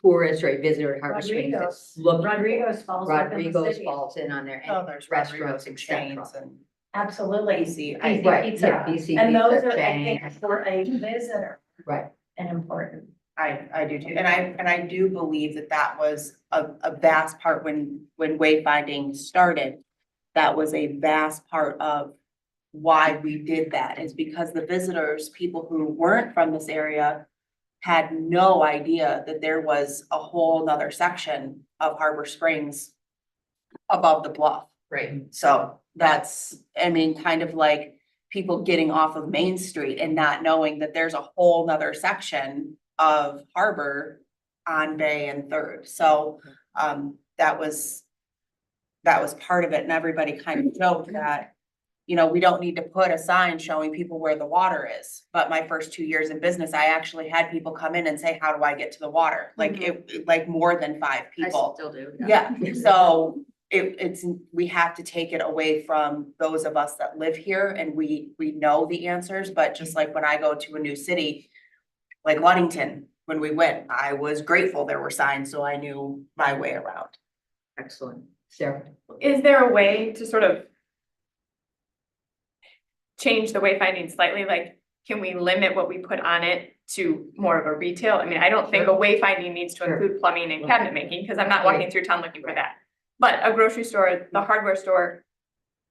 tourist or a visitor at Harbor Springs Rodrigo's falls within the Rodrigo's city. falls in on there. and Oh, there's restaurants, restaurants and etc. chains and Absolutely. easy. Right, Pizza. yeah, BC And those Pizza are, I chain. think, for a visitor Right, and important. I do too. And I do believe that was a vast part when wayfinding started. That was a vast part of why we did that is because the visitors, people who weren't from this area had no idea that there was a whole nother section of Harbor Springs above the bluff. Right. So That's, I mean, kind of like people getting off of Main Street and not knowing that there's a whole nother section of Harbor on Bay and Third. So, that was part of it, and everybody kind of joked that, you know, we don't need to put a sign showing people where the water is. But my first 2 years in business, I actually had people come in and say, how do I get to the water? Like like more than 5 I people. still do. Yeah, so it's, we have to take it away from those of us that live here and we know the answers, but just like when I go to a new city, like Ludington, when we went, I was grateful there were signs, so I knew my way around. Excellent. Sarah? Is there a way to sort of change the wayfinding slightly? Like, can we limit what we put on it to more of a retail? I mean, I don't think a wayfinding needs to Sure. include plumbing and cabinet making, because I'm not walking through town looking for that. But a grocery store, the hardware store,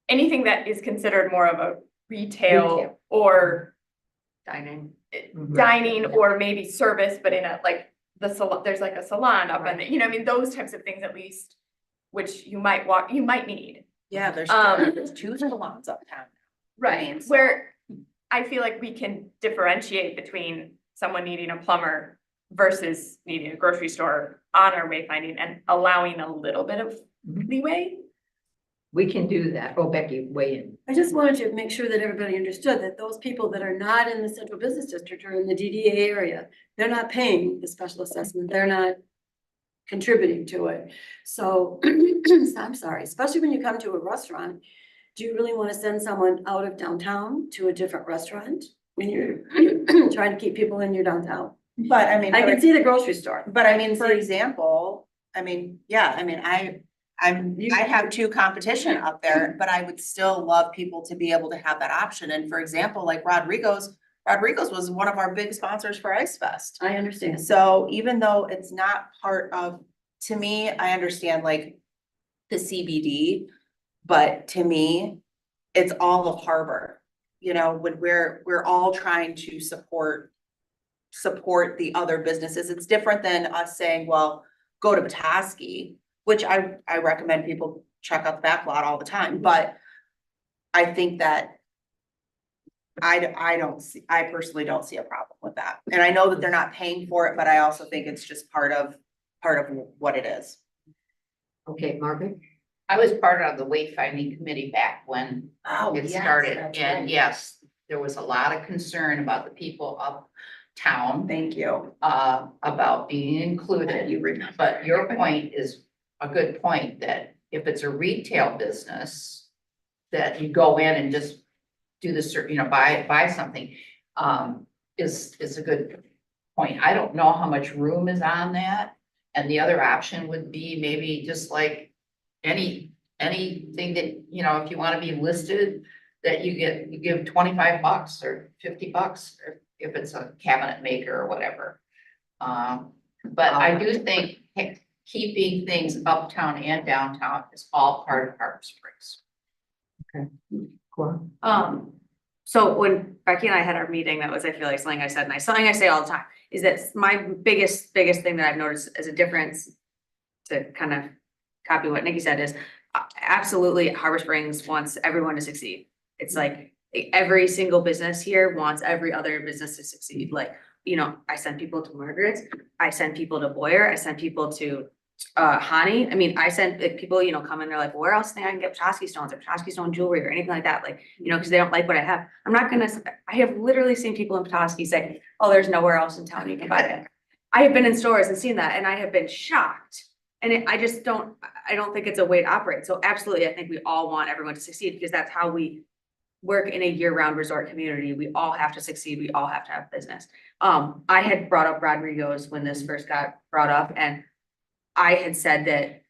anything that is considered more of a retail Retail. or Dining. dining or maybe service, but in a, like, the salon, there's like a salon up in the, you know, I mean, those types of things at least, which you might need. Yeah, there's there's 2 salons uptown. Right, where I feel like we can differentiate between someone needing a plumber versus needing a grocery store on our wayfinding and allowing a little bit of leeway. We can do that. Oh, Becky, weigh in. I just wanted to make sure that everybody understood that those people that are not in the central business district or in the DDA area, they're not paying the special assessment, they're not contributing to it. So, I'm sorry, especially when you come to a restaurant, do you really want to send someone out of downtown to a different restaurant when you're trying to keep people in your downtown? But I mean, I can see the grocery store. but I mean, for example, I mean, yeah, I mean, I have 2 competition up there, but I would still love people to be able to have that option. And for example, like Rodrigo's was one of our big sponsors for Ice Fest. I understand. So even though it's not part of, to me, I understand like the CBD, but to me, it's all of Harbor. You know, when we're all trying to support the other businesses. It's different than us saying, well, go to Petoskey, which I recommend people check out the back lot all the time, but I think that I personally don't see a problem with that. And I know that they're not paying for it, but I also think it's just part of what it is. Okay, Margaret? I was part of the wayfinding committee back when Oh, it yes, started, that's and right. yes, there was a lot of concern about the people uptown, Thank you. about being included. You remember. But your point is a good point, that if it's a retail business, that you go in and just do this, you know, buy something, is a good point. I don't know how much room is on that. And the other option would be maybe just like anything that, you know, if you want to be listed, that you give $25 or $50, or if it's a cabinet maker or whatever. But I do think keeping things uptown and downtown is all part of Harbor Springs. So when Becky and I had our meeting, that was, I feel like something I said, and something I say all the time, is that my biggest thing that I've noticed as a difference, to kind of copy what Nikki said, is absolutely Harbor Springs wants everyone to succeed. It's like every single business here wants every other business to succeed. Like, you know, I send people to Margaret's, I send people to Boyer, I send people to Hani. I mean, I sent people, you know, come in, they're like, where else think I can get Petoskey stones or Petoskey stone jewelry or anything like that? Like, you know, because they don't like what I have. I have literally seen people in Petoskey say, oh, there's nowhere else in town you can buy it. I have been in stores and seen that, and I have been shocked. And I don't think it's a way to operate. So absolutely, I think we all want everyone to succeed, because that's how we work in a year-round resort community. We all have to succeed. We all have to have business. I had brought up Rodrigo's when this first got brought up, and I had said that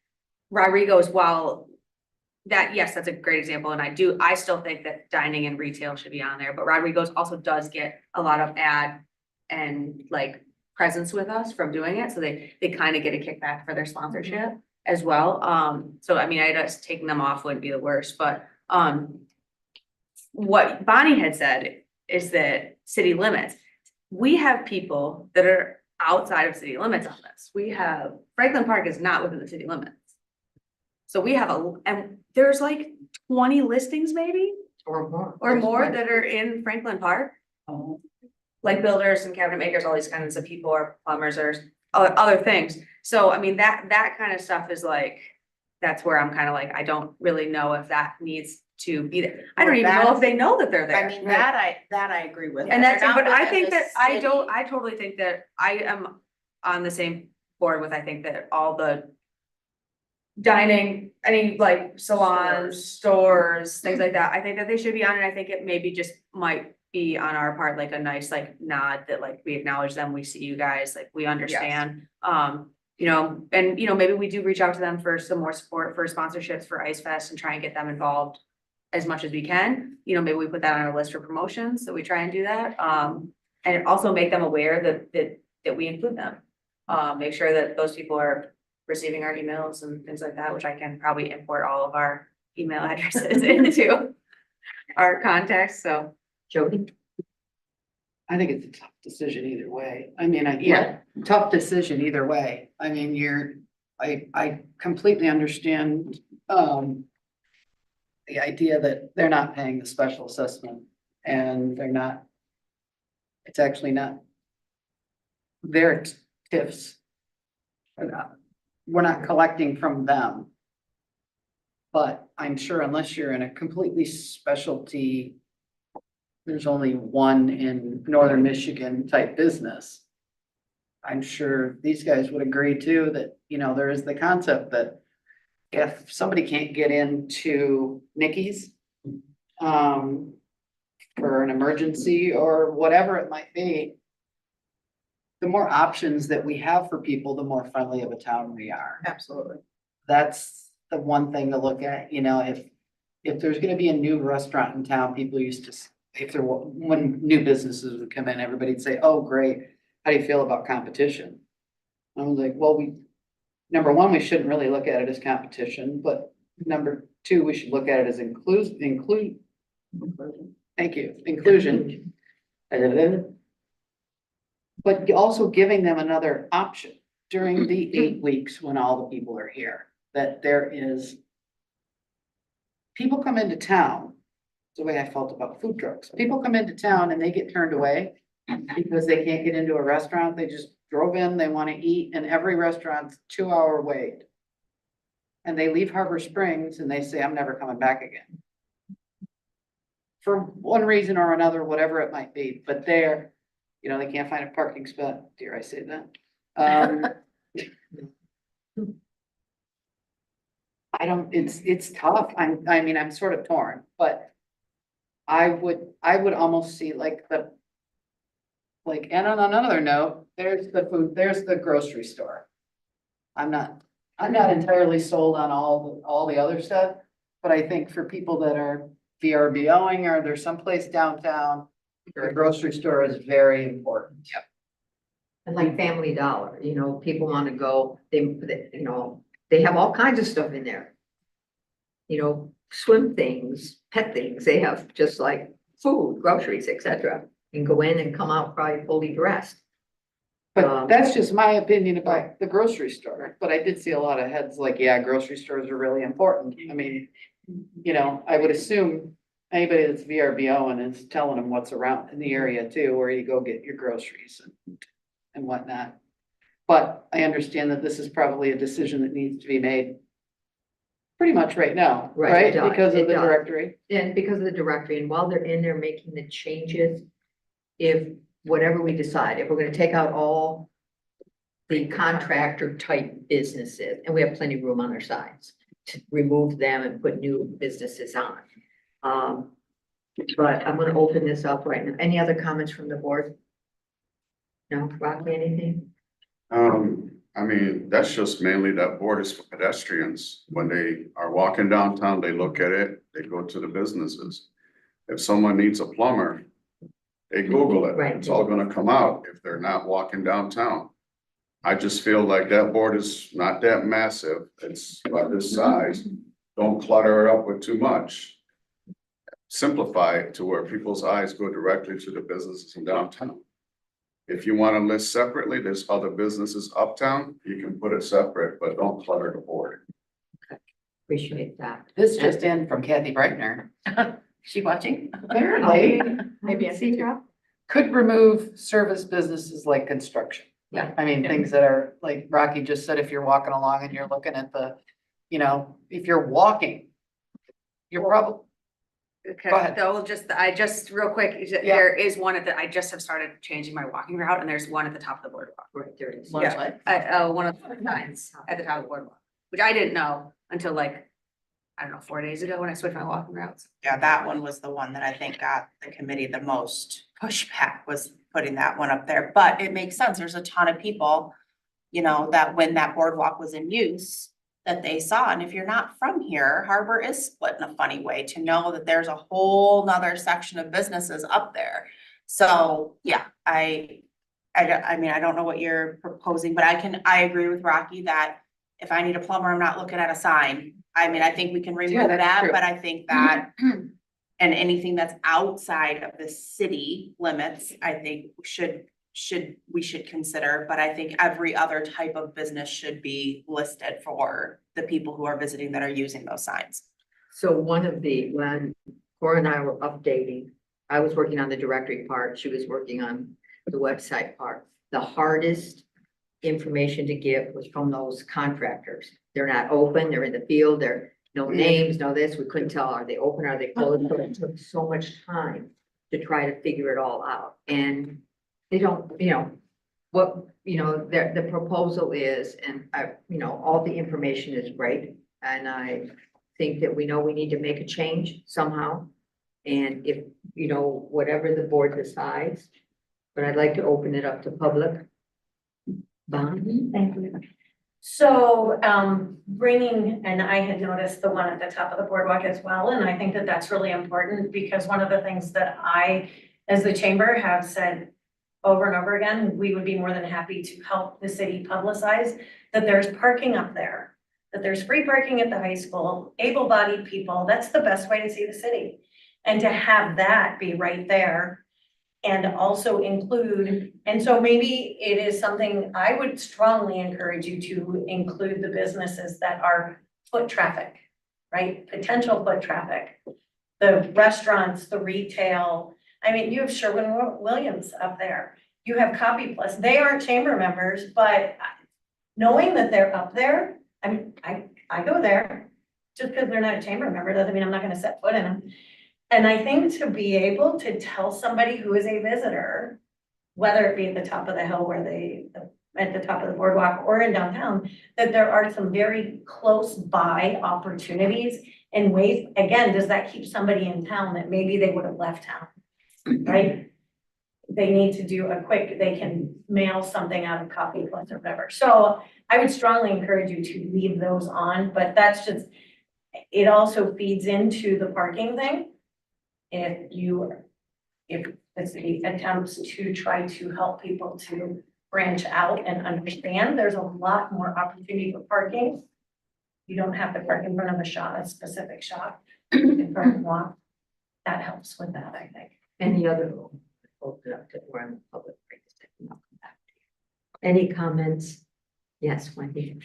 Rodrigo's, while that, yes, that's a great example. And I still think that dining and retail should be on there, but Rodrigo's also does get a lot of ad and like presence with us from doing it. So they kind of get a kickback for their sponsorship as well. So I mean, I just taking them off wouldn't be the worst, but, what Bonnie had said is that city limits, we have people that are outside of city limits on this. We have, Franklin Park is not within the city limits. So we have and there's like 20 listings maybe, Or more. or There's more quite- that are in Franklin Park. Oh, Like builders and cabinet makers, all these kinds of people, or plumbers, or other things. So, I mean, that kind of stuff is like, that's where I'm kind of like, I don't really know if that needs to be there. I don't even know if they know that they're there. I mean, that I agree with. And that's, They're not but I within think the that, I don't, city. I totally think that I am on the same board with, I think that all the dining, any like salons, stores, things like that, I think that they should be on it. I think it maybe just might be on our part, like a nice like nod that like we acknowledge them, we see you guys, like we understand. You know, and you know, maybe we do reach out to them for some more support for sponsorships for Ice Fest and try and get them involved as much as we can. You know, maybe we put that on our list for promotions, so we try and do that. And also make them aware that we include them. Make sure that those people are receiving our emails and things like that, which I can probably import all of our email addresses into our contacts, so. Jody? I think it's a tough decision either way. I mean, yeah, tough decision either way. I mean, I completely understand, the idea that they're not paying the special assessment and it's actually not their TIFs. We're not collecting from them. But I'm sure unless you're in a completely specialty, there's only one in northern Michigan type business. I'm sure these guys would agree too, that, you know, there is the concept that if somebody can't get into Nikki's, for an emergency or whatever it might be, the more options that we have for people, the more friendly of a town we are. Absolutely. That's the one thing to look at, you know, if there's gonna be a new restaurant in town, people used to, when new businesses would come in, everybody'd say, oh, great, how do you feel about competition? I was like, well, number one, we shouldn't really look at it as competition, but number two, we should look at it as thank you, inclusion. But also giving them another option during the 8 weeks when all the people are here, that there is. People come into town, it's the way I felt about food trucks. People come into town and they get turned away because they can't get into a restaurant. They just drove in, they want to eat, and every restaurant's 2-hour wait. And they leave Harbor Springs and they say, I'm never coming back again. For one reason or another, whatever it might be, but they're, you know, they can't find a parking spot. Dare I say that? It's tough. I mean, I'm sort of torn, but I would almost see and on another note, there's the food, there's the grocery store. I'm not entirely sold on all the other stuff, but I think for people that are VRBOing or there's someplace downtown, the grocery store is very important. Yep. And like Family Dollar, you know, people want to go, you know, they have all kinds of stuff in there. You know, swim things, pet things, they have just like food, groceries, etc. And go in and come out probably fully dressed. But that's just my opinion about the grocery store, but I did see a lot of heads like, yeah, grocery stores are really important. I mean, you know, I would assume anybody that's VRBO and is telling them what's around in the area too, where you go get your groceries and whatnot. But I understand that this is probably a decision that needs to be made pretty much right now, Right, right? it does, Because of it the does. directory. And because of the directory, and while they're in there making the changes, if whatever we decide, if we're gonna take out all the contractor type businesses, and we have plenty of room on our sides to remove them and put new businesses on. But I'm gonna open this up right now. Any other comments from the board? No, Rocky, anything? I mean, that's just mainly that board is for pedestrians. When they are walking downtown, they look at it, they go to the businesses. If someone needs a plumber, they Google it. Right. It's all gonna come out if they're not walking downtown. I just feel like that board is not that massive. It's about this size. Don't clutter it up with too much. Simplify it to where people's eyes go directly to the businesses in downtown. If you want to list separately, there's other businesses uptown, you can put it separate, but don't clutter the board. Appreciate that. This just in from Kathy Breitner. She watching? Apparently, Maybe I see her. could remove service businesses like construction. Yeah. I mean, things that are, like Rocky just said, if you're walking along and you're looking at the, you know, if you're walking, you're probably, Okay, Go ahead. though, I just, real quick, there is one at the, I just have started changing my walking route, and there's one at the top of the boardwalk. Right, there it is. Yeah. One of the signs at the top of the boardwalk, which I didn't know until like, I don't know, 4 days ago when I switched my walking routes. Yeah, that one was the one that I think got the committee the most pushback, was putting that one up there, but it makes sense, there's a ton of people, you know, that when that boardwalk was in use, that they saw, and if you're not from here, Harbor is split in a funny way, to know that there's a whole nother section of businesses up there. So, yeah, I mean, I don't know what you're proposing, but I agree with Rocky that if I need a plumber, I'm not looking at a sign. I mean, I think we can remove that's that, true. but I think that and anything that's outside of the city limits, I think we should consider, but I think every other type of business should be listed for the people who are visiting that are using those signs. So when Cora and I were updating, I was working on the directory part, she was working on the website part. The hardest information to give was from those contractors. They're not open, they're in the field, they're no names, no this, we couldn't tell, are they open, are they closed? So it took so much time to try to figure it all out. And they don't, you know, what, you know, the proposal is, and all the information is great. And I think that we know we need to make a change somehow. And if, whatever the board decides, but I'd like to open it up to public. Bonnie? Thank you. So, bringing, and I had noticed the one at the top of the boardwalk as well, and I think that that's really important because one of the things that I, as the chamber, have said over and over again, we would be more than happy to help the city publicize that there's parking up there, that there's free parking at the high school, able-bodied people, that's the best way to see the city. And to have that be right there and also include, and so maybe it is something I would strongly encourage you to include the businesses that are foot traffic, right? Potential foot traffic, the restaurants, the retail. I mean, you have Sherwin-Williams up there. You have Copy Plus. They aren't chamber members, but knowing that they're up there, I mean, I go there. Just because they're not a chamber member doesn't mean I'm not gonna set foot in them. And I think to be able to tell somebody who is a visitor, whether it be at the top of the hill at the top of the boardwalk or in downtown, that there are some very close by opportunities and ways, again, does that keep somebody in town that maybe they would have left town, right? They need to do they can mail something out of Copy Plus or whatever. So I would strongly encourage you to leave those on, but that's just, it also feeds into the parking thing. If the city attempts to try to help people to branch out and understand, there's a lot more opportunity for parking. You don't have to park in front of a specific shop, in front of a lot. That helps with that, I think. Any other? Open up to where I'm in public. I'll come back to you. Any comments? Yes, Wendy.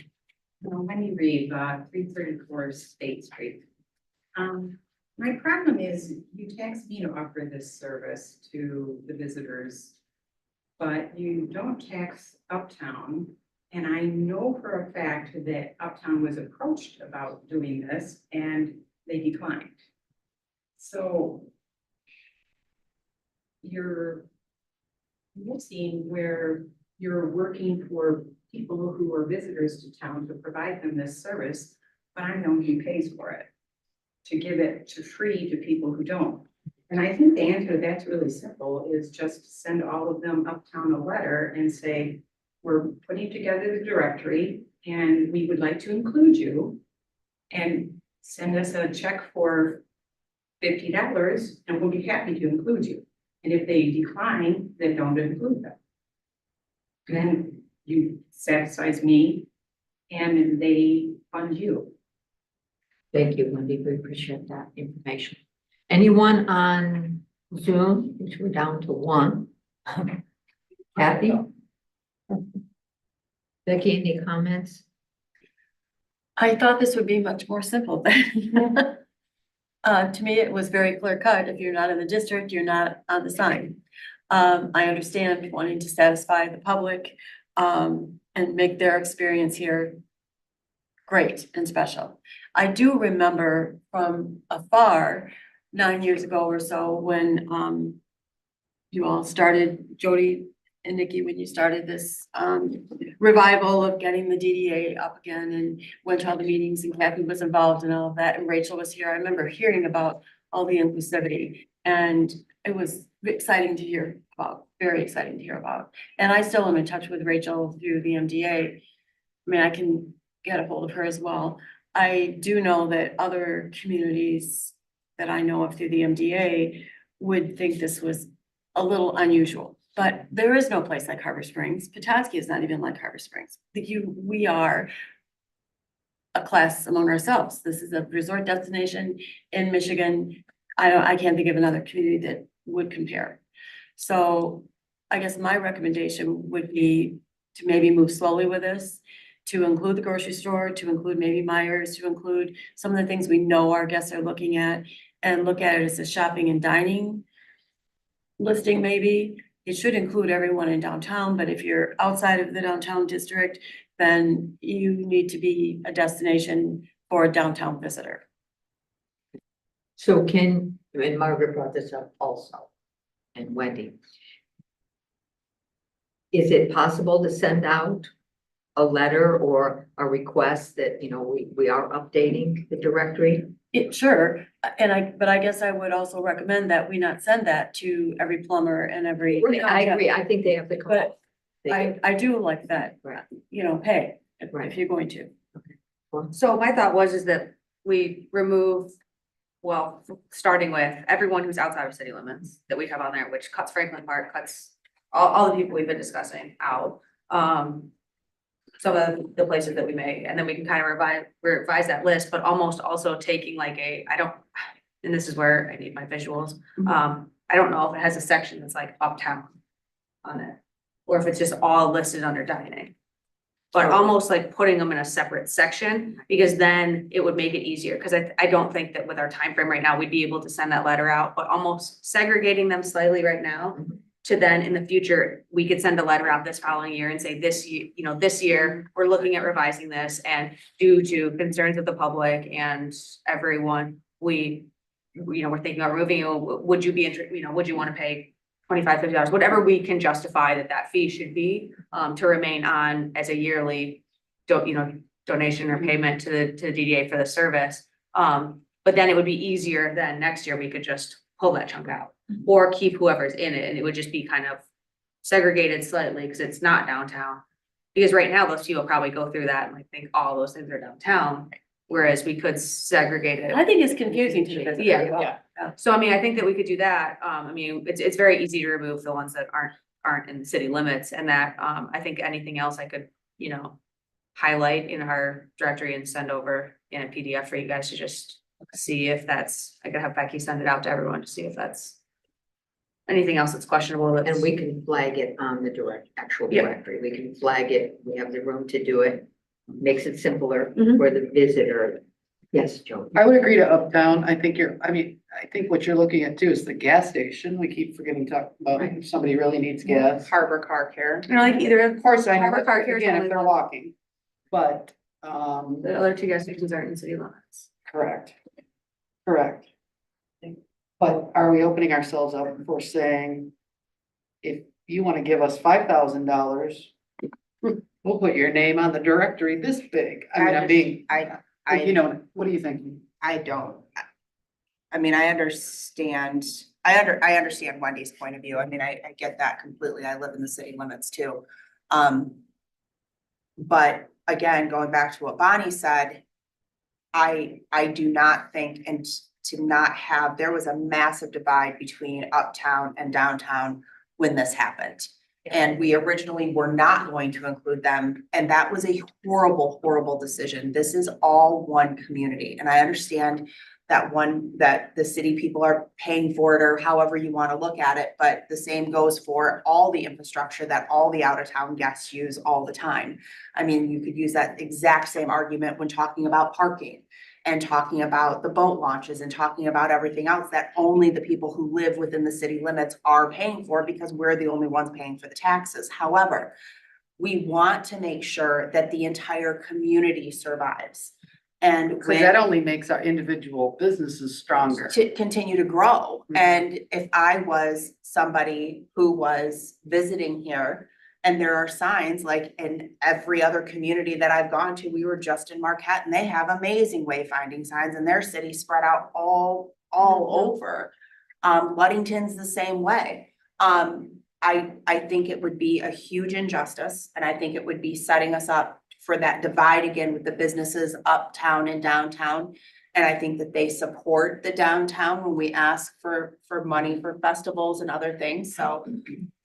Wendy Reed, 334 State Street. My problem is you tax me to offer this service to the visitors, but you don't tax Uptown. And I know for a fact that Uptown was approached about doing this and they declined. So you're missing where you're working for people who are visitors to town to provide them this service, but I'm the one who pays for it, to give it to free to people who don't. And I think the answer to that's really simple, is just send all of them Uptown a letter and say, we're putting together the directory and we would like to include you, and send us a check for $50 and we'll be happy to include you. And if they decline, then don't include them. Then you satisfies me and they fund you. Thank you, Wendy. We appreciate that information. Anyone on Zoom, which we're down to one? Kathy? Becky, any comments? I thought this would be much more simple than. To me, it was very clear cut. If you're not in the district, you're not on the sign. I understand wanting to satisfy the public, and make their experience here great and special. I do remember from afar, 9 years ago or so, when, you all started, Jody and Nikki, when you started this, revival of getting the DDA up again and went to all the meetings and Kathy was involved and all of that, and Rachel was here. I remember hearing about all the inclusivity, and it was exciting to hear about, very exciting to hear about. And I still am in touch with Rachel through the MDA. I mean, I can get a hold of her as well. I do know that other communities that I know of through the MDA would think this was a little unusual, but there is no place like Harbor Springs. Petoskey is not even like Harbor Springs. We are a class among ourselves. This is a resort destination in Michigan. I can't think of another community that would compare. So I guess my recommendation would be to maybe move slowly with this, to include the grocery store, to include maybe Myers, to include some of the things we know our guests are looking at, and look at it as a shopping and dining listing maybe. It should include everyone in downtown, but if you're outside of the downtown district, then you need to be a destination for a downtown visitor. So and Margaret brought this up also, and Wendy. Is it possible to send out a letter or a request that, you know, we are updating the directory? Sure, but I guess I would also recommend that we not send that to every plumber and every. I agree, I think they have to come But up. They- I do like that, Right. you know, hey, Right. if you're going to. So my thought is that we remove, well, starting with everyone who's outside of city limits that we have on there, which cuts Franklin Park, cuts all the people we've been discussing out. Some of the places that we may, and then we can kind of revise that list, but almost also taking like and this is where I need my visuals. I don't know if it has a section that's like uptown on it, or if it's just all listed under dining. But almost like putting them in a separate section, because then it would make it easier, because I don't think that with our time frame right now, we'd be able to send that letter out, but almost segregating them slightly right now. To then in the future, we could send a letter out this following year and say this year, you know, this year, we're looking at revising this, and due to concerns of the public and everyone, we're thinking about removing, would you be interested, you know, would you want to pay $25, $50, whatever we can justify that fee should be, to remain on as a yearly donation or payment to the DDA for the service. But then it would be easier than next year, we could just pull that chunk out or keep whoever's in it, and it would just be kind of segregated slightly because it's not downtown. Because right now, those people probably go through that and like think all those things are downtown, whereas we could segregate it. I think it's confusing to the visitor. Yeah. So I mean, I think that we could do that. I mean, it's very easy to remove the ones that aren't in the city limits, and that, I think anything else I could, highlight in our directory and send over in a PDF for you guys to just see if I could have Becky send it out to everyone to see if that's anything else that's questionable. And we can flag it on the actual Yeah. directory. We can flag it. We have the room to do it. Makes it simpler Mhm. for the visitor. Yes, Joe. I would agree to uptown. I think I think what you're looking at too is the gas station. We keep forgetting to talk about if somebody really needs gas. Harbor Car Care. Like either Of course, I know, Harbor Car Care is again, only if they're one. walking, but, the other two gas stations aren't in city limits. correct. Correct. But are we opening ourselves up for saying, if you want to give us $5,000, we'll put your name on the directory this big? I mean, I'm being, what are you thinking? I don't. I mean, I understand Wendy's point of view. I mean, I get that completely. I live in the city limits too. But again, going back to what Bonnie said, I do not think, and to not have, there was a massive divide between uptown and downtown when this happened. And we originally were not going to include them, and that was a horrible, horrible decision. This is all one community, and I understand that the city people are paying for it, or however you want to look at it, but the same goes for all the infrastructure that all the out of town guests use all the time. I mean, you could use that exact same argument when talking about parking and talking about the boat launches and talking about everything else that only the people who live within the city limits are paying for because we're the only ones paying for the taxes. However, we want to make sure that the entire community survives. And Because that only makes our individual businesses stronger. to continue to grow. Mhm. And if I was somebody who was visiting here and there are signs like in every other community that I've gone to, we were just in Marquette and they have amazing wayfinding signs in their city spread out all over. Ludington's the same way. I think it would be a huge injustice and I think it would be setting us up for that divide again with the businesses uptown and downtown. And I think that they support the downtown when we ask for money for festivals and other things. So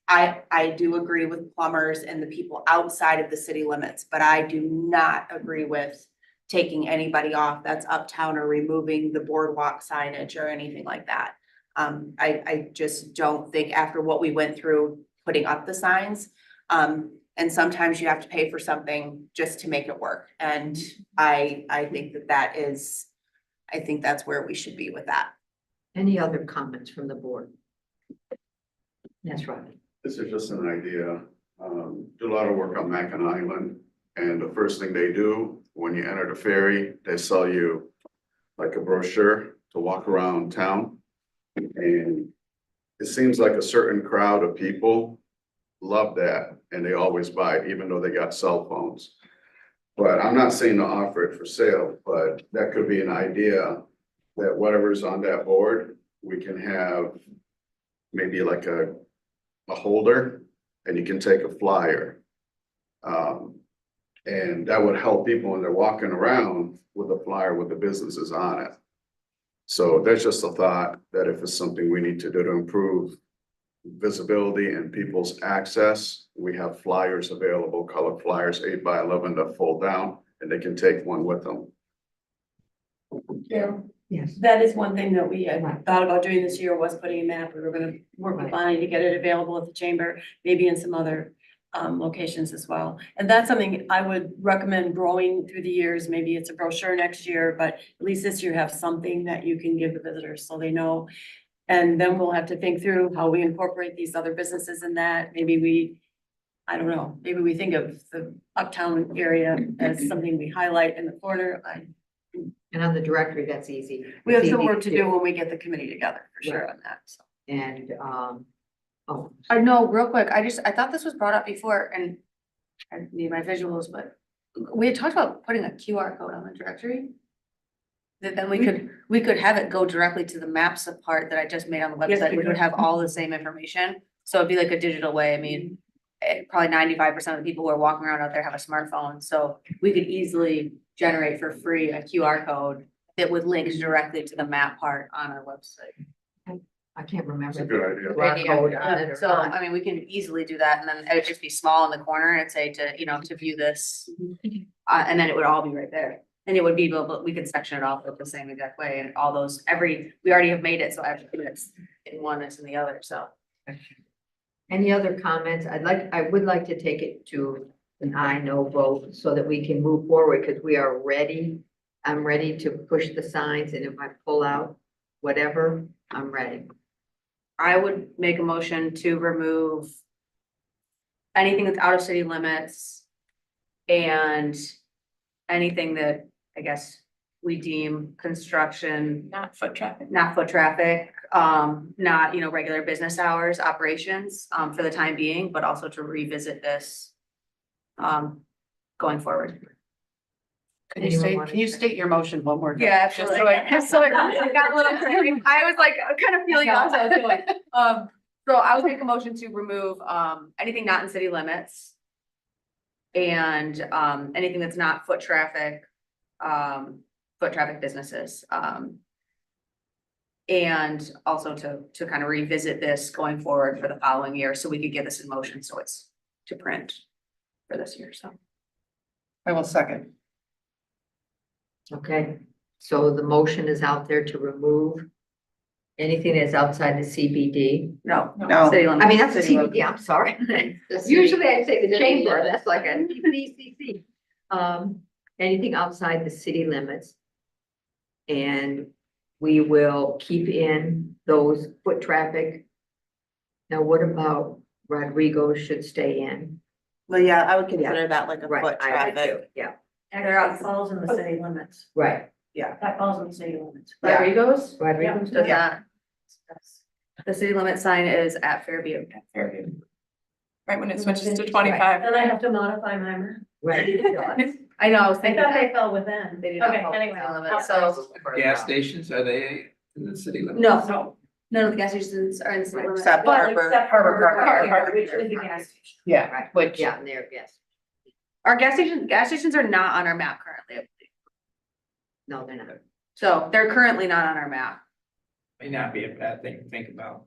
I do agree with plumbers and the people outside of the city limits, but I do not agree with taking anybody off that's uptown or removing the boardwalk signage or anything like that. I just don't think after what we went through putting up the signs, and sometimes you have to pay for something just to make it work. And I think I think that's where we should be with that. Any other comments from the board? That's right. This is just an idea. Do a lot of work on Mackinac Island. And the first thing they do when you enter the ferry, they sell you like a brochure to walk around town. And it seems like a certain crowd of people love that and they always buy it, even though they got cell phones. But I'm not saying to offer it for sale, but that could be an idea that whatever's on that board, we can have maybe like a holder and you can take a flyer. And that would help people when they're walking around with a flyer with the businesses on it. So there's just a thought that if it's something we need to do to improve visibility and people's access, we have flyers available, colored flyers, 8x11 to fold down, and they can take one with them. Yeah, Yes. that is one thing that we had thought about doing this year was putting a map. We were gonna work with Bonnie to get it available at the chamber, maybe in some other locations as well. And that's something I would recommend growing through the years. Maybe it's a brochure next year, but at least this year have something that you can give the visitors so they know. And then we'll have to think through how we incorporate these other businesses in that. Maybe I don't know, maybe we think of the uptown area as something we highlight in the corner. And on the directory, that's easy. We have It's some easy work to do when we get the committee together, for sure on that, so. And, oh, I know, real quick, I thought this was brought up before and I need my visuals, but we had talked about putting a QR code on the directory. That then we could have it go directly to the maps part that I just made on the Yes, website. we We would could. have all the same information. So it'd be like a digital way. I mean, probably 95% of the people who are walking around out there have a smartphone. So we could easily generate for free a QR code that would link directly to the map part on our website. I can't remember. It's a good idea. QR code on it or So, not. I mean, we can easily do that and then it would just be small in the corner and it'd say to view this. And then it would all be right there. And it would be, but we could section it off the same exact way and all those, we already have made it, so everything that's in one is in the other, so. Any other comments? I would like to take it to an aye, no vote so that we can move forward because we are ready. I'm ready to push the signs and if I pull out whatever, I'm ready. I would make a motion to remove anything that's out of city limits and anything that I guess we deem construction, Not foot traffic. not foot traffic, not, regular business hours, operations, for the time being, but also to revisit this going forward. Can you state your motion one more time? Yeah, absolutely. So I got a little crazy. I was like, kind of feeling out, so I was doing. So I would make a motion to remove, anything not in city limits. And, anything that's not foot traffic businesses. And also to kind of revisit this going forward for the following year, so we could get this in motion, so it's to print for this year, so. I will second. Okay, So the motion is out there to remove anything that's outside the CBD. No. No. City limits. I mean, that's the City limits. CBD, I'm sorry. The city- Usually I say the city chamber, limits. that's like a BCC. Anything outside the city limits. And we will keep in those foot traffic. Now, what about Rodrigo should stay in? Well, yeah, I would consider that like a Right, foot I would too, traffic. yeah, Actually, that falls in the city limits. right. That falls in the city limits. Yeah. Rodrigo's Rodrigo's does does not. The city limit sign is at Fairview. Right when it switches to 25. Then I have to modify mine. Right. I know, I was I thinking. thought they fell within. They do not Okay, fall anyway. within the limit, so. Gas stations, are they in the city limits? No, none of the gas stations are in the city limit. Except But Harbor. except Harbor, which is the gas station. Yeah, Right. which, Yeah, and there, yes. Our gas stations are not on our map currently, I believe. No, they're not. So they're currently not on our map. May not be a bad thing to think about.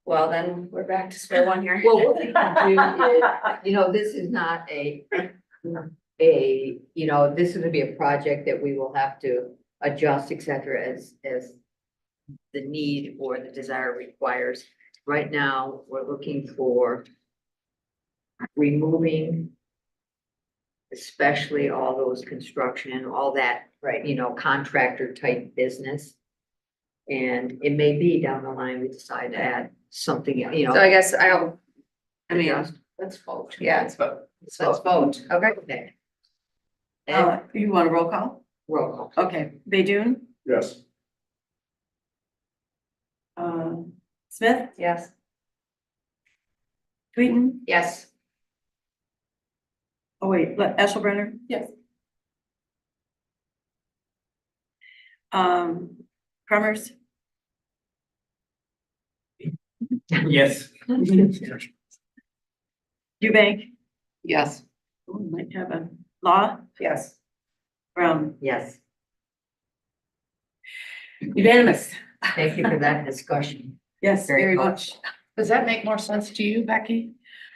Well, then we're back to square one here. Well, what we can do is, you know, this is not you know, this is gonna be a project that we will have to adjust, et cetera, as the need or the desire requires. Right now, we're looking for removing especially all those construction, all that, right, you know, contractor type business. And it may be down the line, we decide to add something, you know. So I guess I mean, adjust. Let's vote. yeah, Let's vote. okay. Okay. And You want a roll call? roll call. Okay, Baydun, Yes. Smith, Yes. Tweeten, Yes. oh wait, Eshelbrenner? Yes. Crummers? Yes. Eubank? Yes. Oh, might have a Law? Yes. Brown? Yes, Unanimous. thank you for that discussion. Yes, Very very cool. much. Does that make more sense to you, Becky?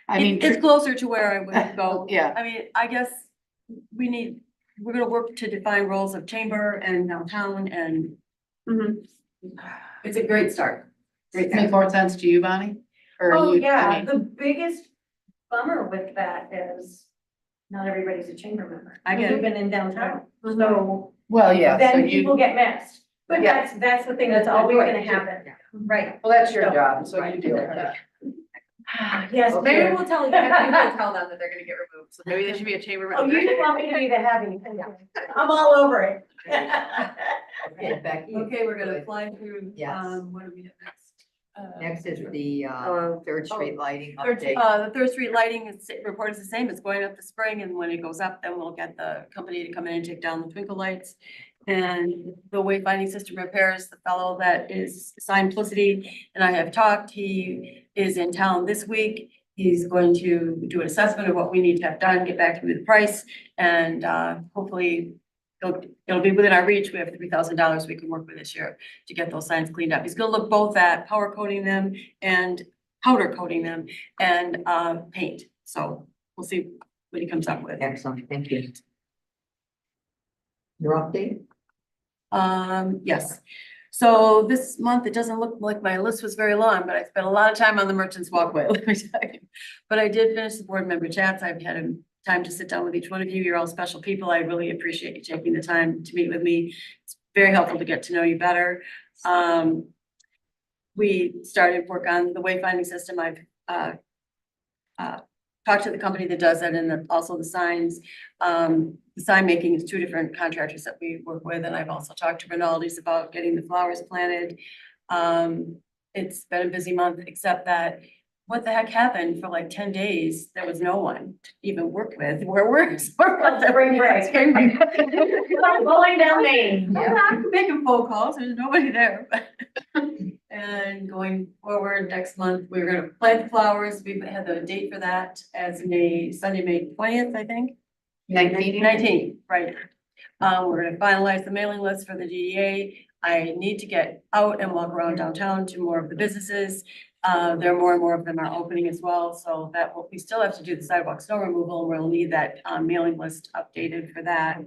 I mean, It's closer to where I would go. yeah, I mean, I guess we're gonna work to define roles of chamber and downtown and it's a great start. Great make start. more sense to you, Bonnie? Or Oh, you- I yeah, mean- the biggest bummer with that is not everybody's a chamber member. I get it. Even in downtown, so Well, yeah, so then you, people get missed. But Yeah. that's the thing that's always gonna happen, right? well, that's your job, so you deal with it. Yes. Maybe dear. we'll tell you, maybe we'll tell them that they're gonna get removed, so maybe they should be a chamber Oh, member. you just want me to be the heavy. I'm all over it. Okay, Becky. Okay, we're gonna fly through, Yes. what do we have next? Next is the Third Street lighting Third, update. the Third Street lighting is, report is the same, it's going up the spring, and when it goes up, then we'll get the company to come in and take down the twinkle lights. And the wayfinding system repairs, the fellow that is Simplicity, and I have talked, he is in town this week. He's going to do an assessment of what we need to have done, get back to me with the price, and hopefully it'll be within our reach. We have $3,000 we can work with this year to get those signs cleaned up. He's gonna look both at power coating them and powder coating them and paint. So we'll see what he comes up with. Excellent, thank you. Your update? Yes. So this month, it doesn't look like my list was very long, but I spent a lot of time on the Merchants Walkway, let me tell you. But I did finish the board member chats. I've had a time to sit down with each one of you. You're all special people. I really appreciate you taking the time to meet with me. It's very helpful to get to know you better. We started work on the wayfinding system. I've talked to the company that does it and also the signs. The sign making is two different contractors that we work with, and I've also talked to Rinaldi's about getting the flowers planted. It's been a busy month, except that what the heck happened for like 10 days? There was no one to even work with. Where were? Spring break. Spring break. Going down Main. I'm making phone calls, there's nobody there. And going forward next month, we're gonna plant the flowers. We've had the date for that as Sunday, May 20th, I think. 19th, right. We're gonna finalize the mailing list for the DDA. I need to get out and walk around downtown to more of the businesses. There are more and more of them are opening as well, so that we still have to do the sidewalk snow removal, and we'll need that mailing list updated for that.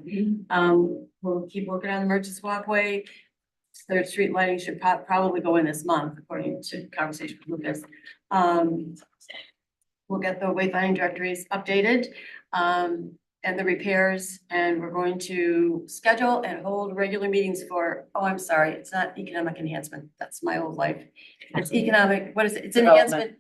We'll keep working on the Merchants Walkway. Third Street lighting should probably go in this month, according to conversation with Lucas. We'll get the wayfinding directories updated, and the repairs, and we're going to schedule and hold regular meetings for, oh, I'm sorry, it's not economic enhancement, that's my old life. It's economic, what is it? It's enhancement.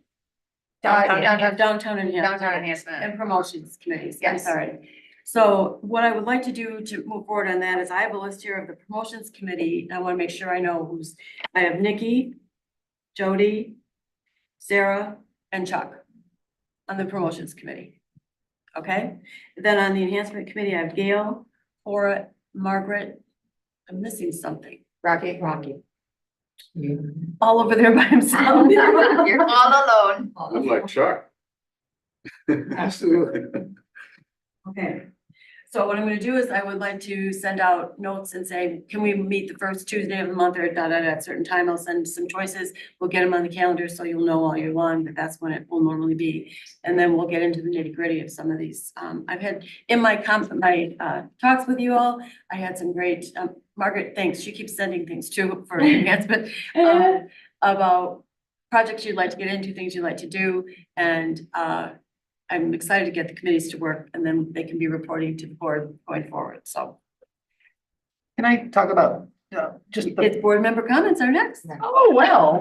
Downtown Downtown enhancement. Downtown enhancement. And promotions committees, I'm Yes. sorry. So what I would like to do to move forward on that is I have a list here of the promotions committee. I want to make sure I know who's, I have Nikki, Jody, Sarah, and Chuck on the promotions committee. Okay, then on the enhancement committee, I have Gail, Cora, Margaret. I'm missing something. Rocky. All over there by himself. You're all alone. I'm like Chuck. Absolutely. Okay, so what I'm gonna do is I would like to send out notes and say, can we meet the first Tuesday of the month or at a certain time? I'll send some choices. We'll get them on the calendar so you'll know all year long that that's when it will normally be. And then we'll get into the nitty gritty of some of these. I've had in my talks with you all, I had some great, Margaret, thanks. She keeps sending things too for enhancement, about projects you'd like to get into, things you'd like to do. And, I'm excited to get the committees to work, and then they can be reporting to the board going forward, so. Can I talk about, just the, It's board member comments are next. oh, well,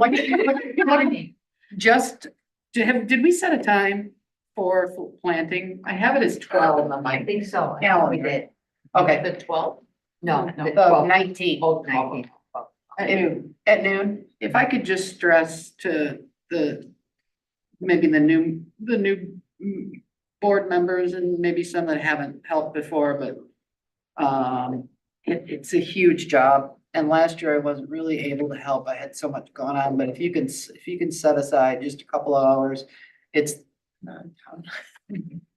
just, did we set a time for planting? I have it as 12 on I my think so. calendar. We did. Okay, The 12th? No, No. the the 12th. 19th. Oh, 19th. At noon. At noon, if I could just stress to maybe the new board members and maybe some that haven't helped before, but it's a huge job. And last year I wasn't really able to help. I had so much going on, but if you can set aside just a couple of hours, it's.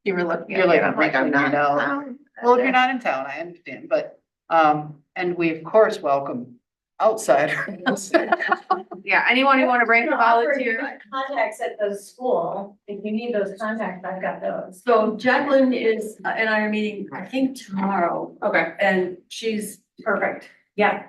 You were looking. You're like, I'm not. Well, if you're not in town, I understand, but, and we of course welcome outsiders. Yeah, anyone who want to bring a volunteer. Contacts at the school, if you need those contacts, I've got those. So Jacqueline is, and I are meeting, I think tomorrow, Okay. and she's Perfect. Yeah,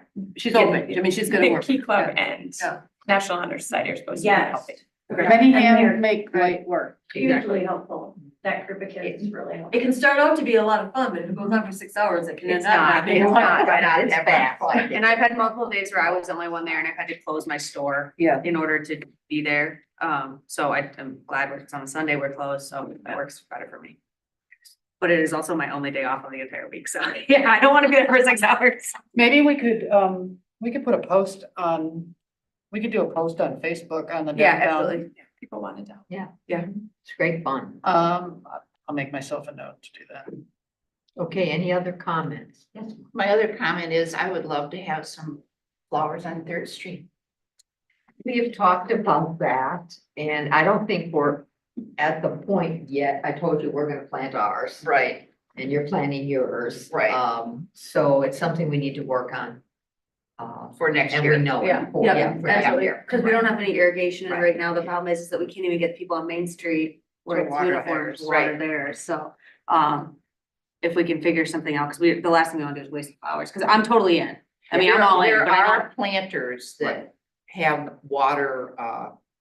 open. I mean, she's gonna work. Key Club and Yeah. National Honor Society are supposed to be yes. helping. Many And hands they're make light work. hugely helpful. That group of kids is really helpful. It can start out to be a lot of fun, but if it goes on for 6 hours, it can end It's up not, not being it's fun. not. It's bad. And I've had multiple days where I was the only one there and I've had to close my store. Yeah. In order to be there. So I'm glad it's on a Sunday, we're closed, so that works better for me. But it is also my only day off of the entire week, so yeah, I don't want to be there for 6 hours. Maybe we could put a post on, we could do a post on Facebook on the Yeah, downtown. absolutely. People wanted to. Yeah. It's great fun. I'll make myself a note to do that. Okay, any other comments? Yes. My other comment is I would love to have some flowers on Third Street. We have talked about that, and I don't think we're at the point yet. I told you we're gonna plant ours, Right. and you're planting yours. Right. So it's something we need to work on. For next And year. we know it. Yeah, for- yeah, for next Absolutely, year. because we don't have any irrigation in Right. right now. The problem is that we can't even get people on Main Street where To it's water uniform theirs, to water right. there, so, if we can figure something out, because the last thing we want to do is waste flowers, because I'm totally in. I mean, I'm all in, There but I are don't, planters that have water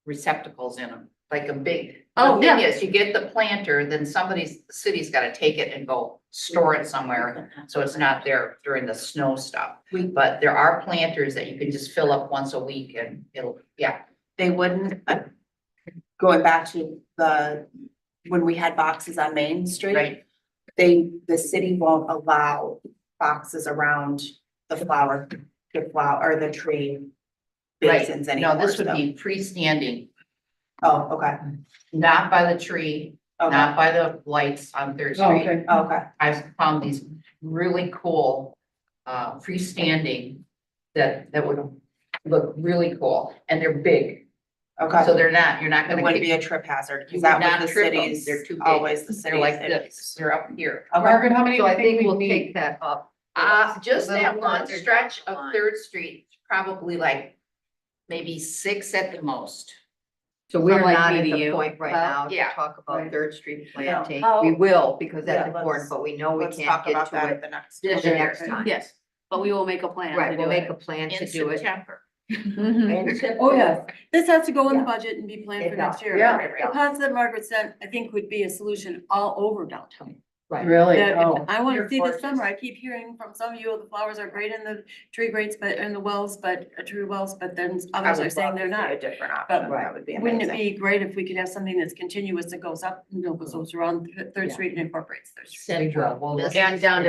receptacles in them, like a big. Oh, The thing yeah. is, you get the planter, then the city's gotta take it and go store it somewhere, so it's not there during the snow stuff. But there are planters that you can just fill up once a week and it'll, yeah. They wouldn't, going back to when we had boxes on Main Street. Right. The city won't allow boxes around the or the tree basins anymore. No, this would so- be freestanding, Oh, okay, not by the tree, okay, not by the lights on Third Oh, Street. okay. okay. I've found these really cool, freestanding that would look really cool, and they're big. Okay. So you're not It gonna wouldn't get. be a trip hazard, You because that would not was the trip 'em. city's, They're too big. always the They're city's. like this, they're up here. Okay. Margaret, how many So do I you think think we'll we take need? that up. Just Little that one concert stretch of line. Third Street, probably like maybe 6 at the most. So we're From, like, not at the BDU. point right Well, now to yeah. talk about Right. Third Street No. planting. Oh. We will, because Yeah, that's important, let's- but we know we Let's can't talk get about to that it at the next. the Sure. next time. Yes, but we will make a plan Right, to we'll do make it. a plan In to do it. September. Mhm. Oh, yes, this has to go in the Yeah. budget and be planned for It next does. year. Yeah. The pods that Margaret said, I think would be a solution all over downtown. Right. Really? That, Oh, I wanna you're see this gorgeous. summer, I keep hearing from some of you, the flowers are great in the tree grates, but in the wells, but tree wells, but then I others would are saying love they're to see not. a different But option, that would be Wouldn't it amazing. be great if we could have something that's continuous that goes up, goes around Third Yeah. Street and incorporates Third Street? We will. We'll look- And down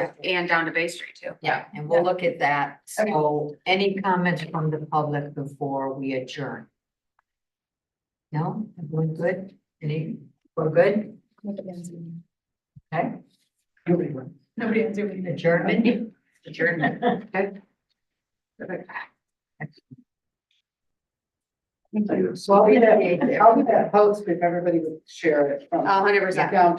to Bay Street too. Yeah, and we'll look at that. So any comments from the public before we adjourn? No, everyone good? We're good? Okay. Nobody has doing Adjournment? Adjournment. Okay. Perfect. So I'll be that post if everybody would share it from 100%. downtown.